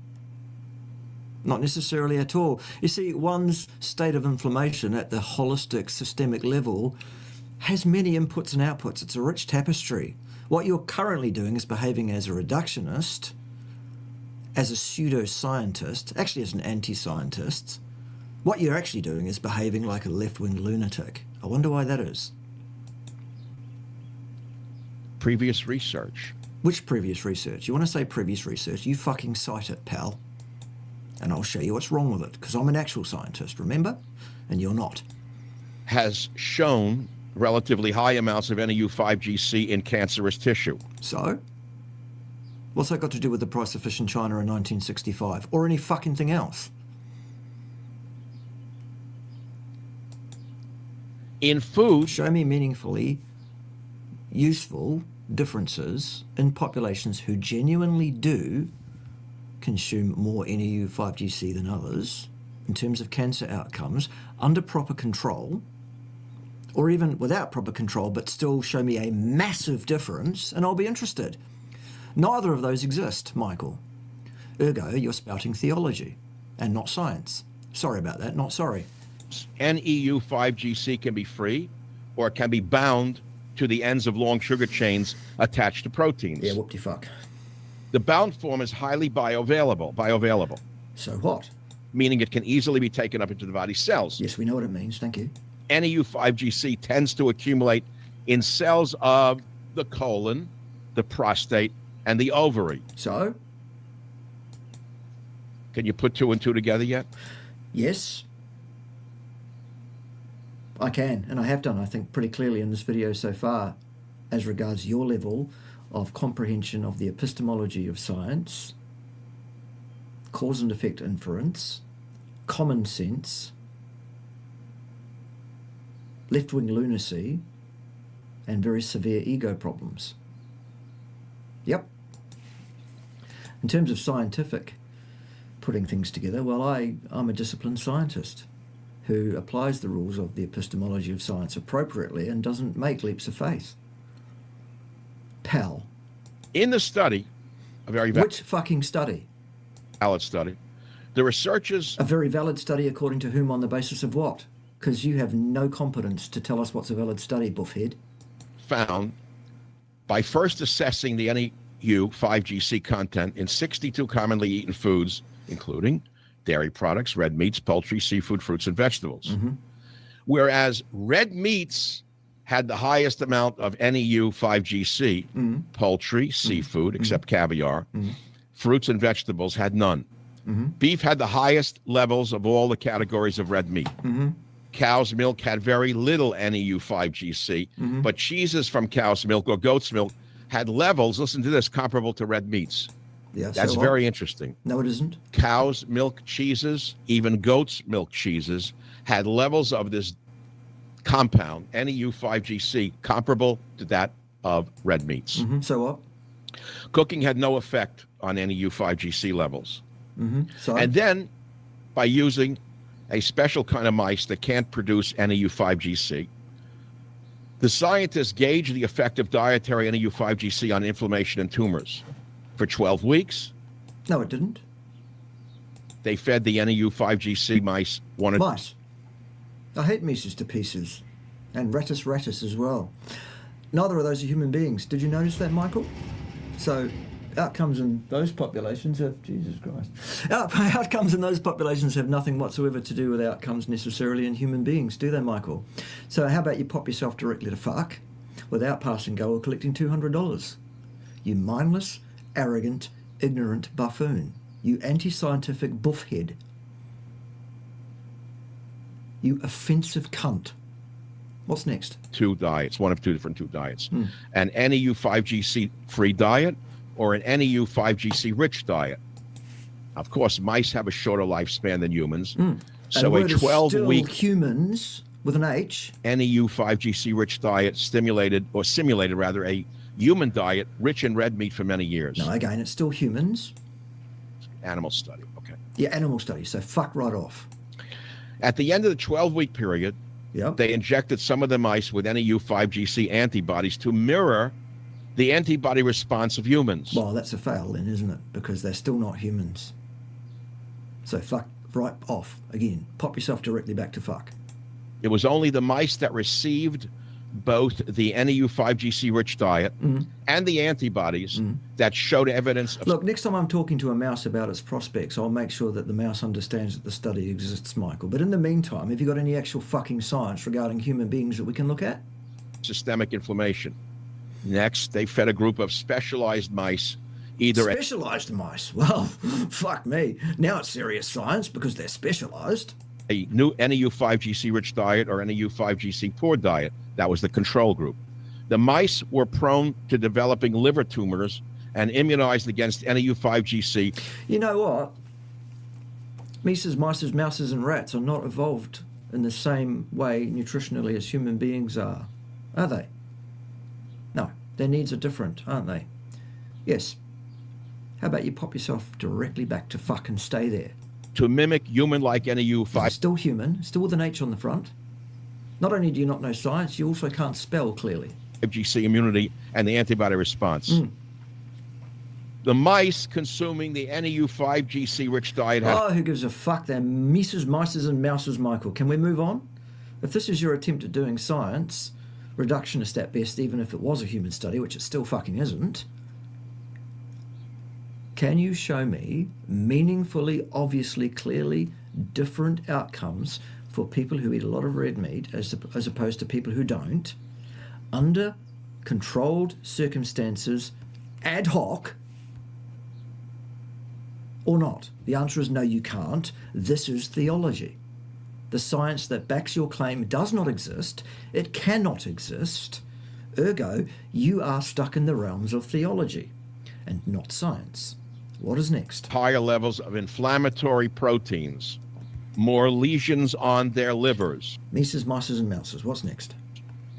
Not necessarily at all. You see, one's state of inflammation at the holistic systemic level has many inputs and outputs. It's a rich tapestry. What you're currently doing is behaving as a reductionist, as a pseudo-scientist, actually as an anti-scientist. What you're actually doing is behaving like a left-wing lunatic. I wonder why that is. Previous research. Which previous research? You want to say previous research? You fucking cite it, pal. And I'll show you what's wrong with it, because I'm an actual scientist, remember? And you're not. Has shown relatively high amounts of NEU 5GC in cancerous tissue. So? What's that got to do with the price of fish in China in 1965? Or any fucking thing else? In food, Show me meaningfully useful differences in populations who genuinely do consume more NEU 5GC than others in terms of cancer outcomes under proper control, or even without proper control, but still show me a massive difference, and I'll be interested. Neither of those exist, Michael. Ergo, you're spouting theology and not science. Sorry about that, not sorry. NEU 5GC can be free or it can be bound to the ends of long sugar chains attached to proteins. Yeah, whoop-de-fuck. The bound form is highly bioavailable, So what? meaning it can easily be taken up into the body's cells. Yes, we know what it means, thank you. NEU 5GC tends to accumulate in cells of the colon, the prostate, and the ovary. So? Can you put two and two together yet? Yes. I can, and I have done, I think, pretty clearly in this video so far, as regards your level of comprehension of the epistemology of science, cause and effect inference, common sense, left-wing lunacy, and very severe ego problems. Yep. In terms of scientific putting things together, well, I'm a disciplined scientist who applies the rules of the epistemology of science appropriately and doesn't make leaps of faith. How? In the study, a very Which fucking study? valid study, the researchers A very valid study according to whom, on the basis of what? Because you have no competence to tell us what's a valid study, buffhead. found by first assessing the NEU 5GC content in 62 commonly eaten foods, including dairy products, red meats, poultry, seafood, fruits, and vegetables. Whereas red meats had the highest amount of NEU 5GC, poultry, seafood, except caviar, fruits and vegetables had none. Beef had the highest levels of all the categories of red meat. Cow's milk had very little NEU 5GC, but cheeses from cow's milk or goat's milk had levels, listen to this, comparable to red meats. Yeah, That's so very interesting. No, it isn't. Cow's milk cheeses, even goat's milk cheeses, had levels of this compound, NEU 5GC, comparable to that of red meats. So what? Cooking had no effect on NEU 5GC levels. So And then, by using a special kind of mice that can't produce NEU 5GC, the scientists gauged the effect of dietary NEU 5GC on inflammation and tumors. For 12 weeks, no, it didn't. they fed the NEU 5GC mice one. Mice. I hate mice to pieces, and ratus as well. Neither of those are human beings. Did you notice that, Michael? So, outcomes in those populations have, Jesus Christ, outcomes in those populations have nothing whatsoever to do with outcomes necessarily in human beings, do they, Michael? So how about you pop yourself directly to fuck without passing go or collecting $200? You mindless, arrogant, ignorant buffoon. You anti-scientific buffhead. You offensive cunt. What's next? Two diets, one of two diets. An NEU 5GC free diet or an NEU 5GC rich diet. Of course, mice have a shorter lifespan than humans. So a 12-week humans with an H. NEU 5GC rich diet simulated rather a human diet rich in red meat for many years. No, again, it's still humans. Animal study, okay. Yeah, animal study, so fuck right off. At the end of the 12-week period, they injected some of the mice with NEU 5GC antibodies to mirror the antibody response of humans. Well, that's a fail then, isn't it? Because they're still not humans. So fuck right off again. Pop yourself directly back to fuck. It was only the mice that received both the NEU 5GC rich diet and the antibodies that showed evidence of... Look, next time I'm talking to a mouse about its prospects, I'll make sure that the mouse understands that the study exists, Michael. But in the meantime, have you got any actual fucking science regarding human beings that we can look at? Systemic inflammation. Next, they fed a group of specialized mice, either... Specialized mice? Well, fuck me. Now it's serious science because they're specialized. A new NEU 5GC rich diet or NEU 5GC poor diet. That was the control group. The mice were prone to developing liver tumors and immunized against NEU 5GC. You know what? Mice, mice, mouses, and rats are not evolved in the same way nutritionally as human beings are they? No, their needs are different, aren't they? Yes. How about you pop yourself directly back to fuck and stay there? To mimic human-like NEU 5... Still human, still with an H on the front. Not only do you not know science, you also can't spell clearly. 5GC immunity and the antibody response. The mice consuming the NEU 5GC rich diet have... Oh, who gives a fuck? They're mices, mices, and mouses, Michael. Can we move on? If this is your attempt at doing science, reductionist at best, even if it was a human study, which it still fucking isn't, can you show me meaningfully, obviously, clearly different outcomes for people who eat a lot of red meat as opposed to people who don't, under controlled circumstances, ad hoc, or not? The answer is no, you can't. This is theology. The science that backs your claim does not exist. It cannot exist. Ergo, you are stuck in the realms of theology and not science. What is next? Higher levels of inflammatory proteins, more lesions on their livers. Mices, mices, and mouses. What's next?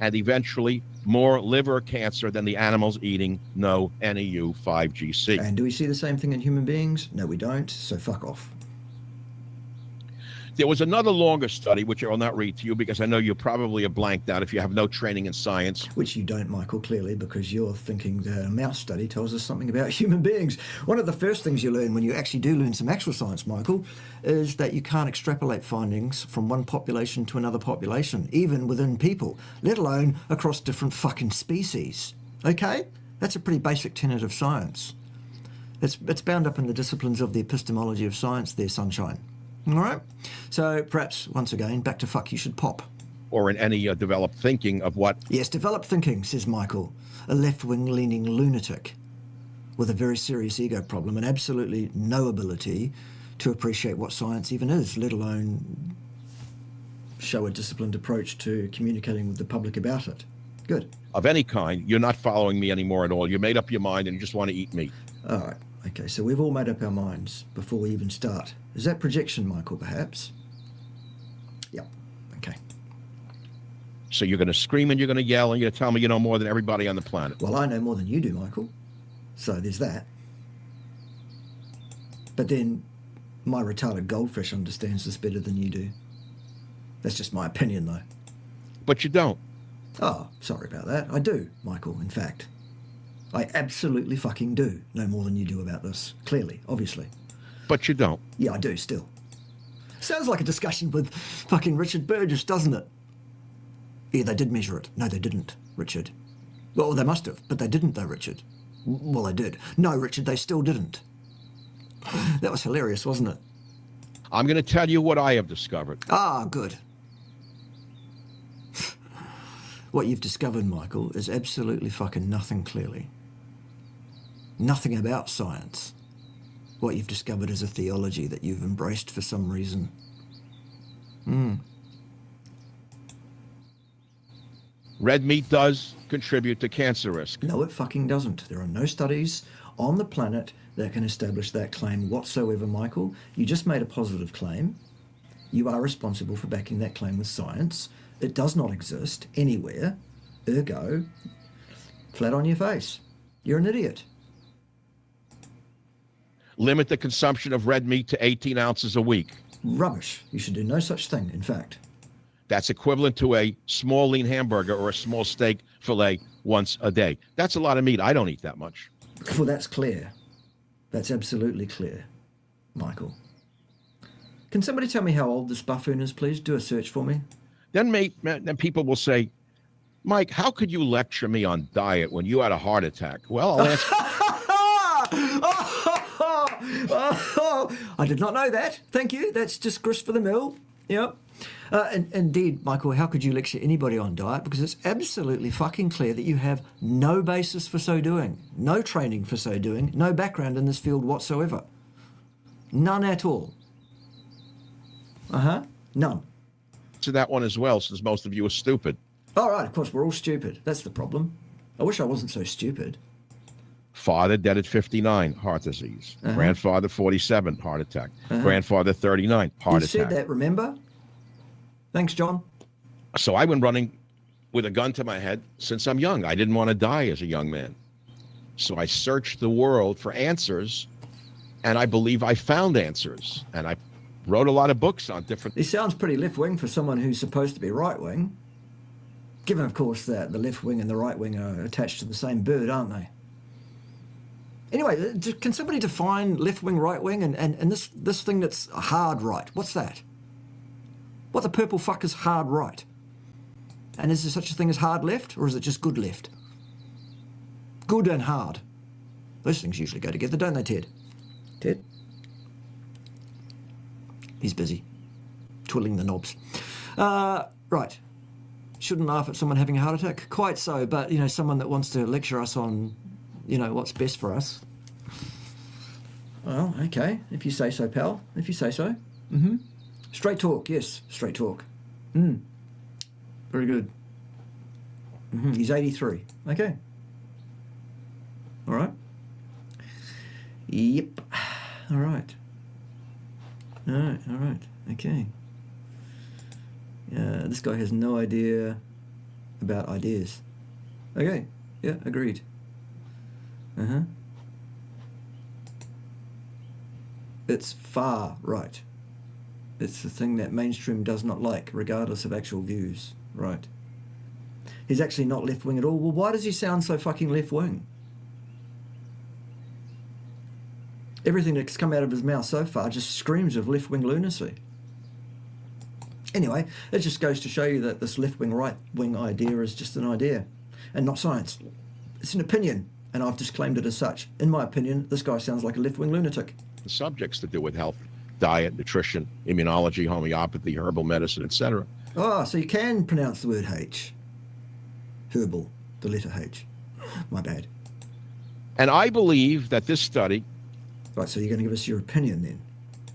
And eventually more liver cancer than the animals eating no NEU 5GC. And do we see the same thing in human beings? No, we don't, so fuck off. There was another longer study, which I will not read to you because I know you probably are blanked out if you have no training in science. Which you don't, Michael, clearly, because you're thinking the mouse study tells us something about human beings. One of the first things you learn when you actually do learn some actual science, Michael, is that you can't extrapolate findings from one population to another population, even within people, let alone across different fucking species. Okay? That's a pretty basic tenet of science. It's bound up in the disciplines of the epistemology of science there, sunshine. All right? So perhaps, once again, back to fuck you should pop. Or in any developed thinking of what? Yes, developed thinking, says Michael. A left-wing leaning lunatic with a very serious ego problem and absolutely no ability to appreciate what science even is, let alone show a disciplined approach to communicating with the public about it. Good. Of any kind, you're not following me anymore at all. You made up your mind and you just want to eat meat. All right. Okay, so we've all made up our minds before we even start. Is that projection, Michael, perhaps? Yep. Okay. So you're going to scream and you're going to yell and you're going to tell me you know more than everybody on the planet. Well, I know more than you do, Michael. So there's that. But then my retarded goldfish understands this better than you do. That's just my opinion, though. But you don't. Oh, sorry about that. I do, Michael, in fact. I absolutely fucking do know more than you do about this. Clearly, obviously. But you don't. Yeah, I do, still. Sounds like a discussion with fucking Richard Burgess, doesn't it? Yeah, they did measure it. No, they didn't, Richard. Well, they must have, but they didn't, though, Richard. Well, they did. No, Richard, they still didn't. That was hilarious, wasn't it? I'm going to tell you what I have discovered. Ah, good. What you've discovered, Michael, is absolutely fucking nothing, clearly. Nothing about science. What you've discovered is a theology that you've embraced for some reason. Red meat does contribute to cancer risk. No, it fucking doesn't. There are no studies on the planet that can establish that claim whatsoever, Michael. You just made a positive claim. You are responsible for backing that claim with science. It does not exist anywhere. Ergo, flat on your face. You're an idiot. Limit the consumption of red meat to 18 ounces a week. Rubbish. You should do no such thing, in fact. That's equivalent to a small lean hamburger or a small steak fillet once a day. That's a lot of meat. I don't eat that much. Well, that's clear. That's absolutely clear, Michael. Can somebody tell me how old this buffoon is, please? Do a search for me. Then people will say, Mike, how could you lecture me on diet when you had a heart attack? Well, I'll answer. I did not know that. Thank you. That's just grist for the mill. Yep. And indeed, Michael, how could you lecture anybody on diet? Because it's absolutely fucking clear that you have no basis for so doing, no training for so doing, no background in this field whatsoever. None at all. None. To that one as well, since most of you are stupid. All right, of course, we're all stupid. That's the problem. I wish I wasn't so stupid. Father dead at 59, heart disease. Grandfather 47, heart attack. Grandfather 39, heart attack. You said that, remember? Thanks, John. So I've been running with a gun to my head since I'm young. I didn't want to die as a young man. So I searched the world for answers, and I believe I found answers. And I wrote a lot of books on different... This sounds pretty left-wing for someone who's supposed to be right-wing. Given, of course, that the left wing and the right wing are attached to the same bird, aren't they? Anyway, can somebody define left wing, right wing, and this thing that's hard right? What's that? What the purple fuck is hard right? And is there such a thing as hard left, or is it just good left? Good and hard. Those things usually go together, don't they, Ted? Ted? He's busy. Twiddling the knobs. Right. Shouldn't laugh at someone having a heart attack. Quite so, but, you know, someone that wants to lecture us on, you know, what's best for us. Well, okay, if you say so, pal. If you say so. Straight talk, yes, straight talk. Very good. He's 83. Okay. All right. Yep. All right. All right. Okay. This guy has no idea about ideas. Okay. Yeah, agreed. It's far right. It's the thing that mainstream does not like, regardless of actual views. Right. He's actually not left-wing at all. Well, why does he sound so fucking left-wing? Everything that's come out of his mouth so far just screams of left-wing lunacy. Anyway, it just goes to show you that this left-wing, right-wing idea is just an idea and not science. It's an opinion, and I've just claimed it as such. In my opinion, this guy sounds like a left-wing lunatic. The subjects to do with health, diet, nutrition, immunology, homeopathy, herbal medicine, etc. Oh, so you can pronounce the word H. Herbal, the letter H. My bad. And I believe that this study Right, so you're going to give us your opinion then.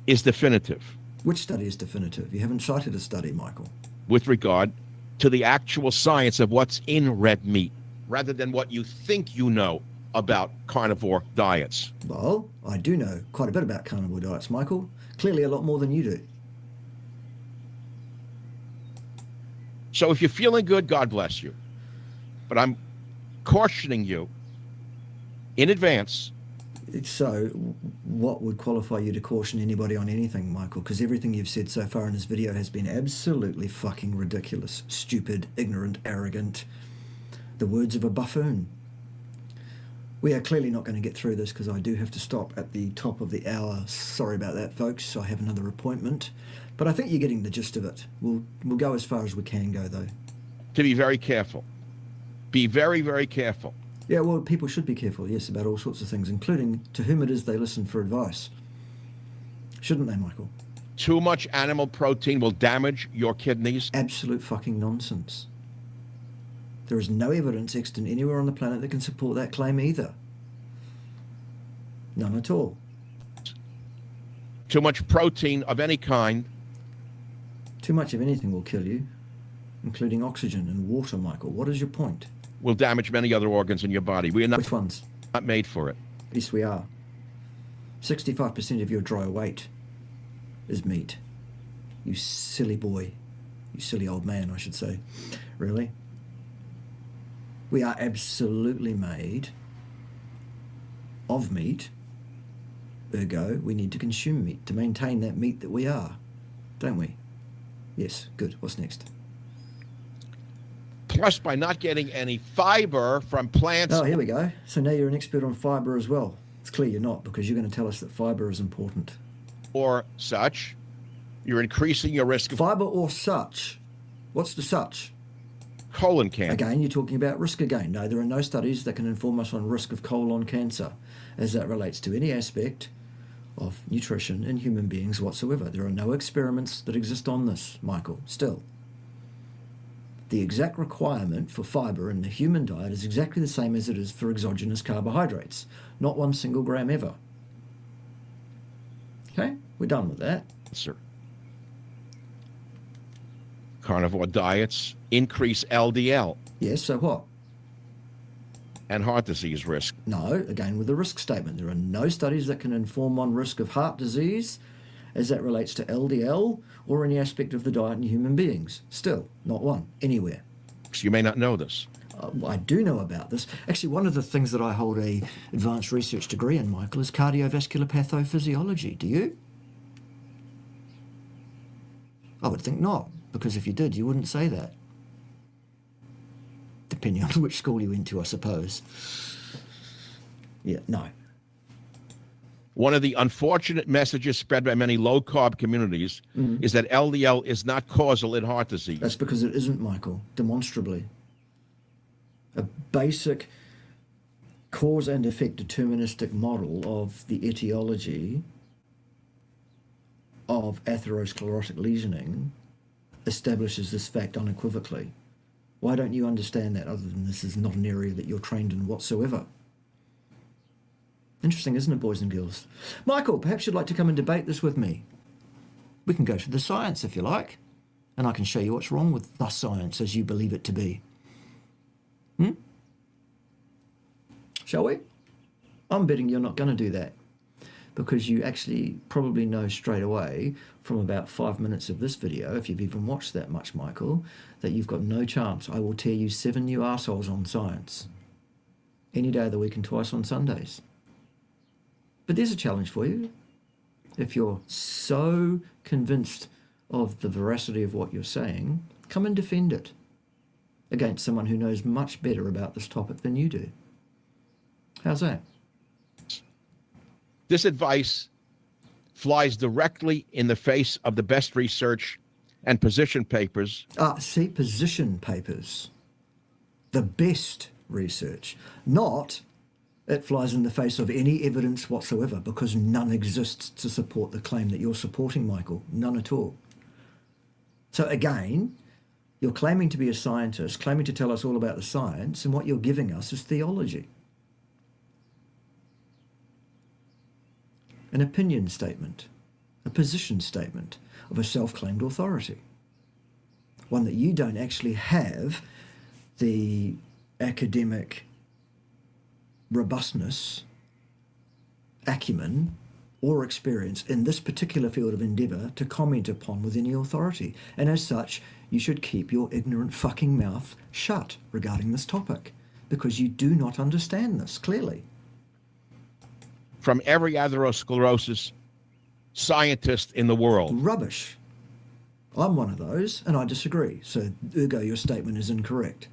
is definitive Which study is definitive? You haven't cited a study, Michael. with regard to the actual science of what's in red meat, rather than what you think you know about carnivore diets. Well, I do know quite a bit about carnivore diets, Michael. Clearly a lot more than you do. So if you're feeling good, God bless you. But I'm cautioning you in advance. So, what would qualify you to caution anybody on anything, Michael? Because everything you've said so far in this video has been absolutely fucking ridiculous, stupid, ignorant, arrogant. The words of a buffoon. We are clearly not going to get through this because I do have to stop at the top of the hour. Sorry about that, folks. I have another appointment. But I think you're getting the gist of it. We'll go as far as we can go, though. To be very careful. Be very, very careful. Yeah, well, people should be careful, yes, about all sorts of things, including to whom it is they listen for advice. Shouldn't they, Michael? Too much animal protein will damage your kidneys. Absolute fucking nonsense. There is no evidence extant anywhere on the planet that can support that claim either. None at all. Too much protein of any kind Too much of anything will kill you, including oxygen and water, Michael. What is your point? will damage many other organs in your body. We are Which ones? not made for it. Yes, we are. 65% of your dry weight is meat. You silly boy. You silly old man, I should say. Really? We are absolutely made of meat. Ergo, we need to consume meat to maintain that meat that we are. Don't we? Yes, good. What's next? Plus, by not getting any fiber from plants. Oh, here we go. So now you're an expert on fibre as well. It's clear you're not, because you're going to tell us that fibre is important. Or such, you're increasing your risk of Fibre or such? What's the such? colon cancer. Again, you're talking about risk again. No, there are no studies that can inform us on risk of colon cancer as that relates to any aspect of nutrition in human beings whatsoever. There are no experiments that exist on this, Michael, still. The exact requirement for fibre in the human diet is exactly the same as it is for exogenous carbohydrates. Not 1 single gram ever. Okay, we're done with that. Carnivore diets increase LDL Yes, so what? and heart disease risk. No, again with the risk statement. There are no studies that can inform on risk of heart disease as that relates to LDL or any aspect of the diet in human beings. Still, not one, anywhere. So you may not know this. I do know about this. Actually, one of the things that I hold a advanced research degree in, Michael, is cardiovascular pathophysiology. Do you? I would think not, because if you did, you wouldn't say that. Depending on which school you went to, I suppose. Yeah, no. One of the unfortunate messages spread by many low-carb communities is that LDL is not causal in heart disease. That's because it isn't, Michael, demonstrably. A basic cause and effect deterministic model of the etiology of atherosclerotic lesioning establishes this fact unequivocally. Why don't you understand that, other than this is not an area that you're trained in whatsoever? Interesting, isn't it, boys and girls? Michael, perhaps you'd like to come and debate this with me. We can go to the science if you like, and I can show you what's wrong with the science as you believe it to be. Shall we? I'm betting you're not going to do that, because you actually probably know straight away from about 5 minutes of this video, if you've even watched that much, Michael, that you've got no chance. I will tear you 7 new arseholes on science. Any day of the week and twice on Sundays. But there's a challenge for you. if you're so convinced of the veracity of what you're saying, come and defend it against someone who knows much better about this topic than you do. How's that? This advice flies directly in the face of the best research and position papers. See, position papers. The best research. Not it flies in the face of any evidence whatsoever, because none exists to support the claim that you're supporting, Michael. None at all. So again, you're claiming to be a scientist, claiming to tell us all about the science, and what you're giving us is theology. An opinion statement, a position statement of a self-claimed authority. One that you don't actually have the academic robustness, acumen, or experience in this particular field of endeavour to comment upon with any authority. And as such, you should keep your ignorant fucking mouth shut regarding this topic, because you do not understand this clearly. From every atherosclerosis scientist in the world. Rubbish. I'm one of those, and I disagree. So, ergo, your statement is incorrect.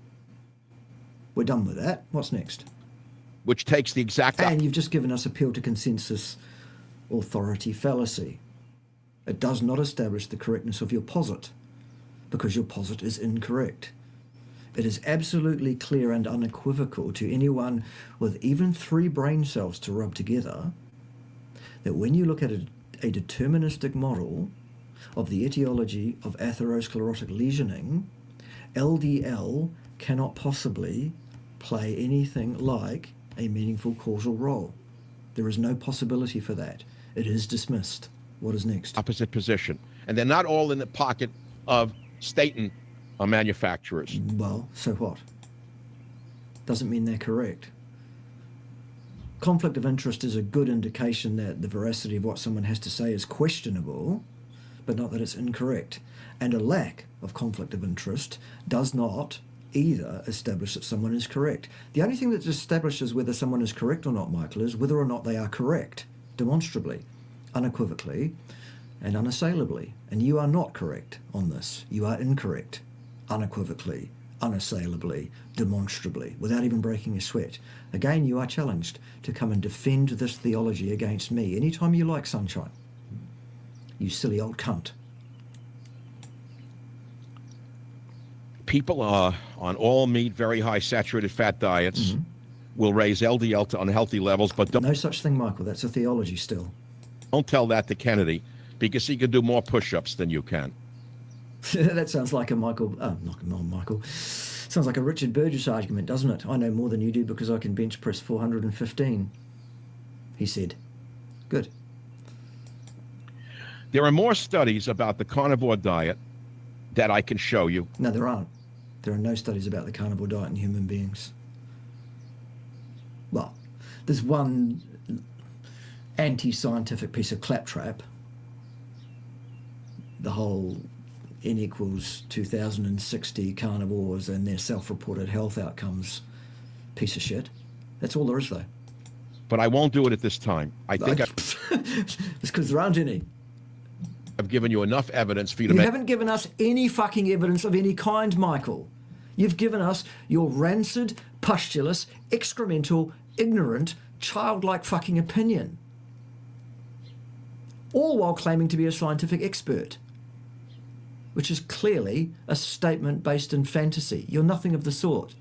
We're done with that. What's next? Which takes the exact... And you've just given us appeal to consensus authority fallacy. It does not establish the correctness of your posit, because your posit is incorrect. It is absolutely clear and unequivocal to anyone with even 3 brain cells to rub together that when you look at a deterministic model of the etiology of atherosclerotic lesioning, LDL cannot possibly play anything like a meaningful causal role. There is no possibility for that. It is dismissed. What is next? Opposite position. And they're not all in the pocket of statin manufacturers. Well, so what? Doesn't mean they're correct. Conflict of interest is a good indication that the veracity of what someone has to say is questionable, but not that it's incorrect. And a lack of conflict of interest does not either establish that someone is correct. The only thing that establishes whether someone is correct or not, Michael, is whether or not they are correct, demonstrably, unequivocally, and unassailably. And you are not correct on this. You are incorrect, unequivocally, unassailably, demonstrably, without even breaking a sweat. Again, you are challenged to come and defend this theology against me anytime you like, sunshine. You silly old cunt. People on all meat, very high saturated fat diets will raise LDL to unhealthy levels, but No such thing, Michael. That's a theology still. don't tell that to Kennedy, because he can do more push-ups than you can. That sounds like a Michael. Not Michael. Sounds like a Richard Burgess argument, doesn't it? I know more than you do because I can bench press 415. He said. Good. There are more studies about the carnivore diet that I can show you. No, there aren't. There are no studies about the carnivore diet in human beings. Well, there's one anti-scientific piece of claptrap. The whole N equals 2060 carnivores and their self-reported health outcomes piece of shit. That's all there is, though. But I won't do it at this time. I think It's because there aren't any. I've given you enough evidence for you to You make... haven't given us any fucking evidence of any kind, Michael. You've given us your rancid, pustulous, excremental, ignorant, childlike fucking opinion. All while claiming to be a scientific expert, which is clearly a statement based in fantasy. You're nothing of the sort.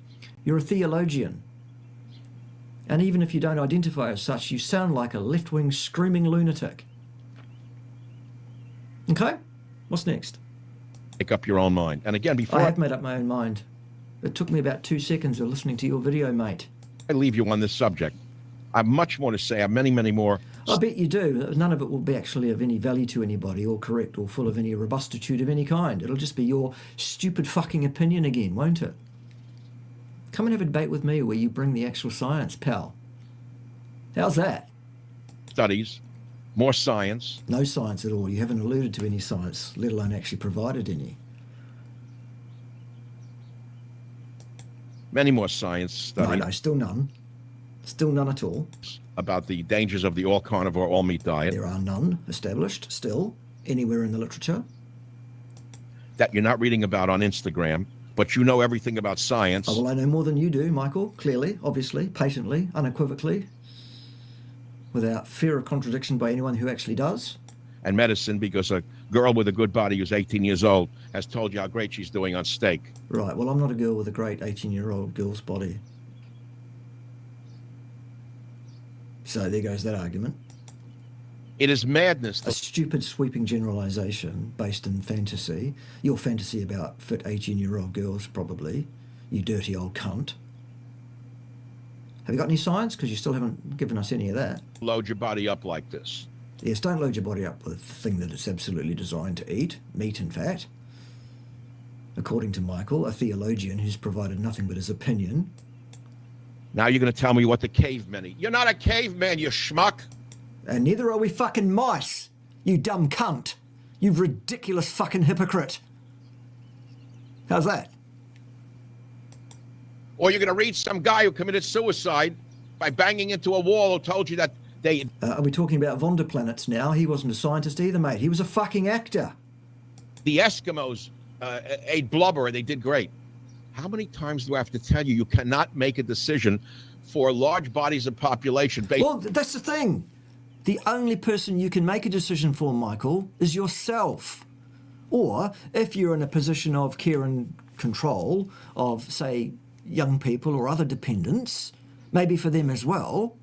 You're a theologian. And even if you don't identify as such, you sound like a left-wing screaming lunatic. Okay? What's next? Make up your own mind. And again, before I have made up my own mind. It took me about 2 seconds of listening to your video, mate. I leave you on this subject, I have much more to say. I have many, many more. I bet you do. None of it will be actually of any value to anybody or correct or full of any robustitude of any kind. It'll just be your stupid fucking opinion again, won't it? Come and have a debate with me where you bring the actual science, pal. How's that? Studies, more science. No science at all. You haven't alluded to any science, let alone actually provided any. Many more science studies. No, still none. Still none at all. about the dangers of the all carnivore, all meat diet. There are none established still anywhere in the literature. That you're not reading about on Instagram, but you know everything about science. Oh, well, I know more than you do, Michael, clearly, obviously, patently, unequivocally, without fear of contradiction by anyone who actually does. And medicine, because a girl with a good body who's 18 years old has told you how great she's doing on steak. Right, well, I'm not a girl with a great 18-year-old girl's body. So there goes that argument. It is madness. A stupid sweeping generalisation based in fantasy. Your fantasy about fit 18-year-old girls, probably. You dirty old cunt. Have you got any science? Because you still haven't given us any of that. Load your body up like this. Yes, don't load your body up with a thing that it's absolutely designed to eat, meat and fat. According to Michael, a theologian who's provided nothing but his opinion. Now you're going to tell me what the cavemen eat. You're not a caveman, you schmuck. And neither are we fucking mice, you dumb cunt. You ridiculous fucking hypocrite. How's that? Or you're going to read some guy who committed suicide by banging into a wall who told you that they... Are we talking about Vonderplanets now? He wasn't a scientist either, mate. He was a fucking actor. The Eskimos ate blubber and they did great. How many times do I have to tell you, you cannot make a decision for large bodies of population based... Well, that's the thing. The only person you can make a decision for, Michael, is yourself. Or if you're in a position of care and control of, say, young people or other dependents, maybe for them as well.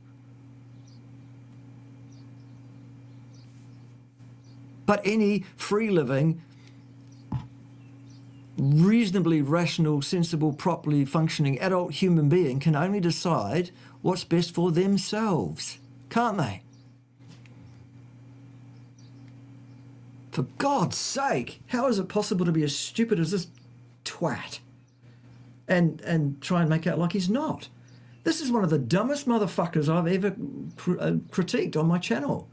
But any free-living, reasonably rational, sensible, properly functioning adult human being can only decide what's best for themselves, can't they? For God's sake, how is it possible to be as stupid as this twat and try and make out like he's not? This is one of the dumbest motherfuckers I've ever critiqued on my channel.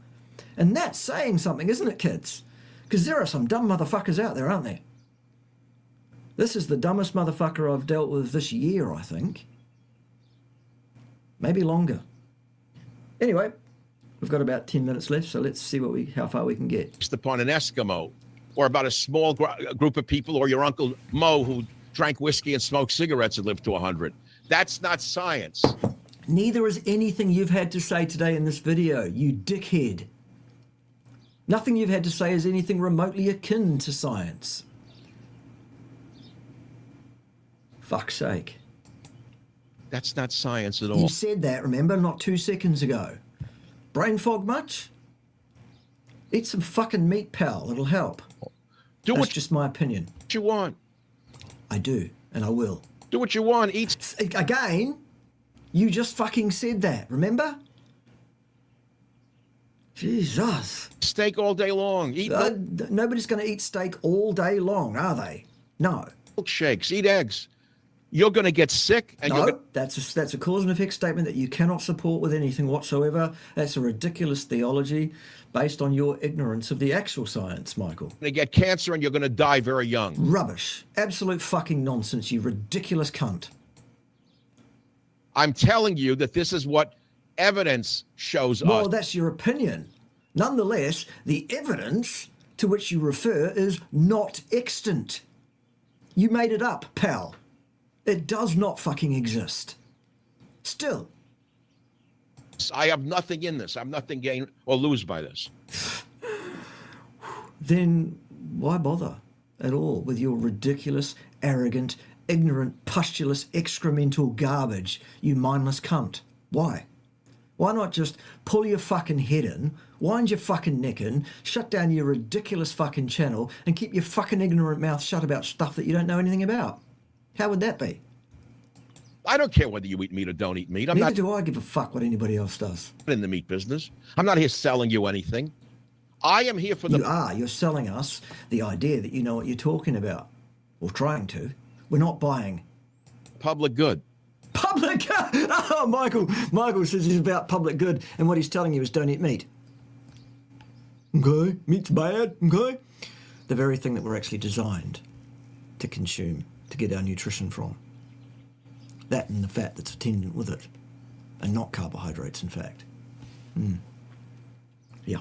And that's saying something, isn't it, kids? Because there are some dumb motherfuckers out there, aren't there? This is the dumbest motherfucker I've dealt with this year, I think. Maybe longer. Anyway, we've got about 10 minutes left, so let's see how far we can get. Based upon an Eskimo, or about a small group of people, or your Uncle Mo who drank whiskey and smoked cigarettes and lived to 100. That's not science. Neither is anything you've had to say today in this video, you dickhead. Nothing you've had to say is anything remotely akin to science. Fuck's sake. That's not science at all. You said that, remember, not 2 seconds ago. Brain fog much? Eat some fucking meat, pal. It'll help. That's just my opinion. What you want. I do, and I will. Do what you want. Eat. Again, you just fucking said that, remember? Jesus. Steak all day long. Eat nobody's going to eat steak all day long, are they? No. Milkshakes. Eat eggs. You're going to get sick. And no, that's a cause and effect statement that you cannot support with anything whatsoever. That's a ridiculous theology based on your ignorance of the actual science, Michael. You're going to get cancer and you're going to die very young. Rubbish. Absolute fucking nonsense, you ridiculous cunt. I'm telling you that this is what evidence shows us. Well, that's your opinion. Nonetheless, the evidence to which you refer is not extant. You made it up, pal. It does not fucking exist. Still. I have nothing in this. I have nothing gain or lose by this. Then why bother at all with your ridiculous, arrogant, ignorant, pustulous, excremental garbage, you mindless cunt? Why? Why not just pull your fucking head in, wind your fucking neck in, shut down your ridiculous fucking channel, and keep your fucking ignorant mouth shut about stuff that you don't know anything about? How would that be? I don't care whether you eat meat or don't eat meat. Neither do I give a fuck what anybody else does. In the meat business. I'm not here selling you anything. I am here for the... You are. You're selling us the idea that you know what you're talking about. Or trying to. We're not buying. Public good. Public good? Oh, Michael says he's about public good, and what he's telling you is don't eat meat. Okay, meat's bad, okay? The very thing that we're actually designed to consume, to get our nutrition from. That and the fat that's attendant with it. and not carbohydrates, in fact. Yeah.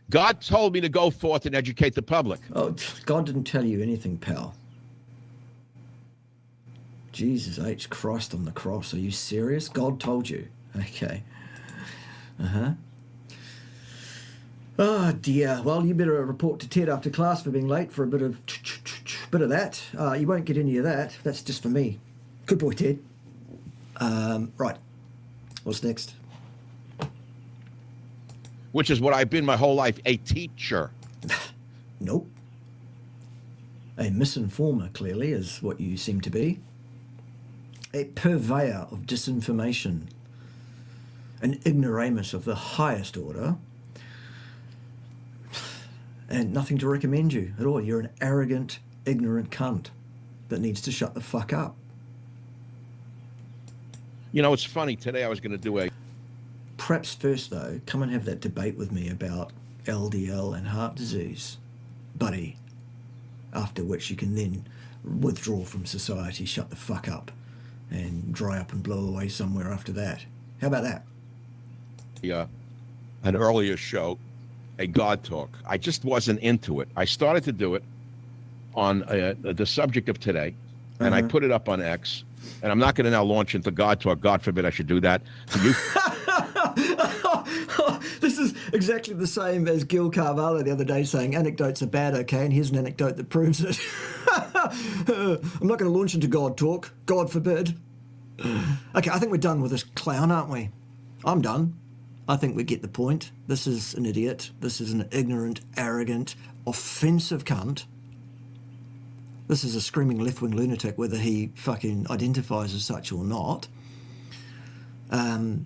God told me to go forth and educate the public. Oh, God didn't tell you anything, pal. Jesus H. Christ on the cross. Are you serious? God told you. Okay. Oh, dear. Well, you better report to Ted after class for being late for a bit of that. You won't get any of that. That's just for me. Good boy, Ted. Right. What's next? Which is what I've been my whole life, a teacher. Nope. A misinformer, clearly, is what you seem to be. A purveyor of disinformation. An ignoramus of the highest order. And nothing to recommend you at all. You're an arrogant, ignorant cunt that needs to shut the fuck up. You know, it's funny. Today I was going to do a... Perhaps first, though, come and have that debate with me about LDL and heart disease, buddy. After which you can then withdraw from society, shut the fuck up, and dry up and blow away somewhere after that. How about that? An earlier show, a God talk. I just wasn't into it. I started to do it on the subject of today, and I put it up on X. And I'm not going to now launch into God talk. God forbid I should do that. You... This is exactly the same as Gil Carvalho the other day saying anecdotes are bad, okay, and here's an anecdote that proves it. I'm not going to launch into God talk. God forbid. Okay, I think we're done with this clown, aren't we? I'm done. I think we get the point. This is an idiot. This is an ignorant, arrogant, offensive cunt. This is a screaming left-wing lunatic, whether he fucking identifies as such or not.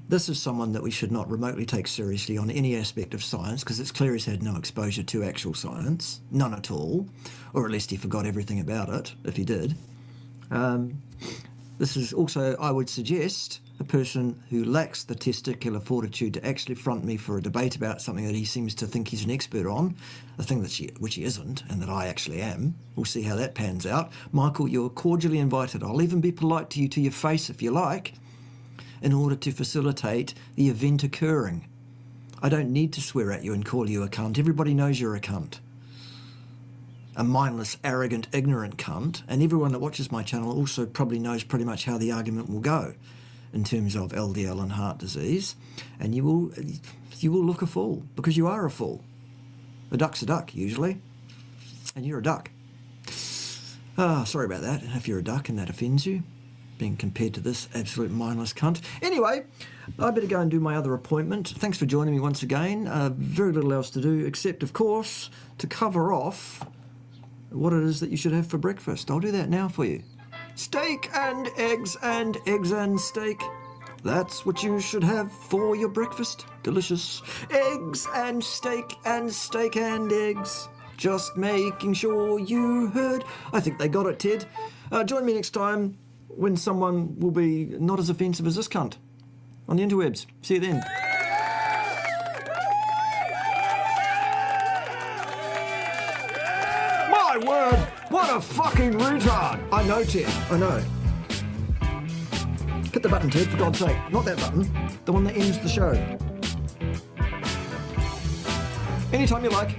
This is someone that we should not remotely take seriously on any aspect of science, because it's clear he's had no exposure to actual science, none at all, or at least he forgot everything about it, if he did. This is also, I would suggest, a person who lacks the testicular fortitude to actually front me for a debate about something that he seems to think he's an expert on, a thing that which he isn't, and that I actually am. We'll see how that pans out. Michael, you're cordially invited. I'll even be polite to you to your face if you like, in order to facilitate the event occurring. I don't need to swear at you and call you a cunt. Everybody knows you're a cunt. A mindless, arrogant, ignorant cunt, and everyone that watches my channel also probably knows pretty much how the argument will go in terms of LDL and heart disease, and you will look a fool, because you are a fool. A duck's a duck, usually, and you're a duck. Sorry about that, if you're a duck and that offends you, being compared to this absolute mindless cunt. Anyway, I better go and do my other appointment. Thanks for joining me once again. Very little else to do, except, of course, to cover off what it is that you should have for breakfast. I'll do that now for you. Steak and eggs and eggs and steak. That's what you should have for your breakfast. Delicious. Eggs and steak and steak and eggs. Just making sure you heard. I think they got it, Ted. Join me next time when someone will be not as offensive as this cunt on the interwebs. See you then. My word! What a fucking retard! I know, Ted. I know. Hit the button, Ted, for God's sake. Not that button. The one that ends the show. Anytime you like.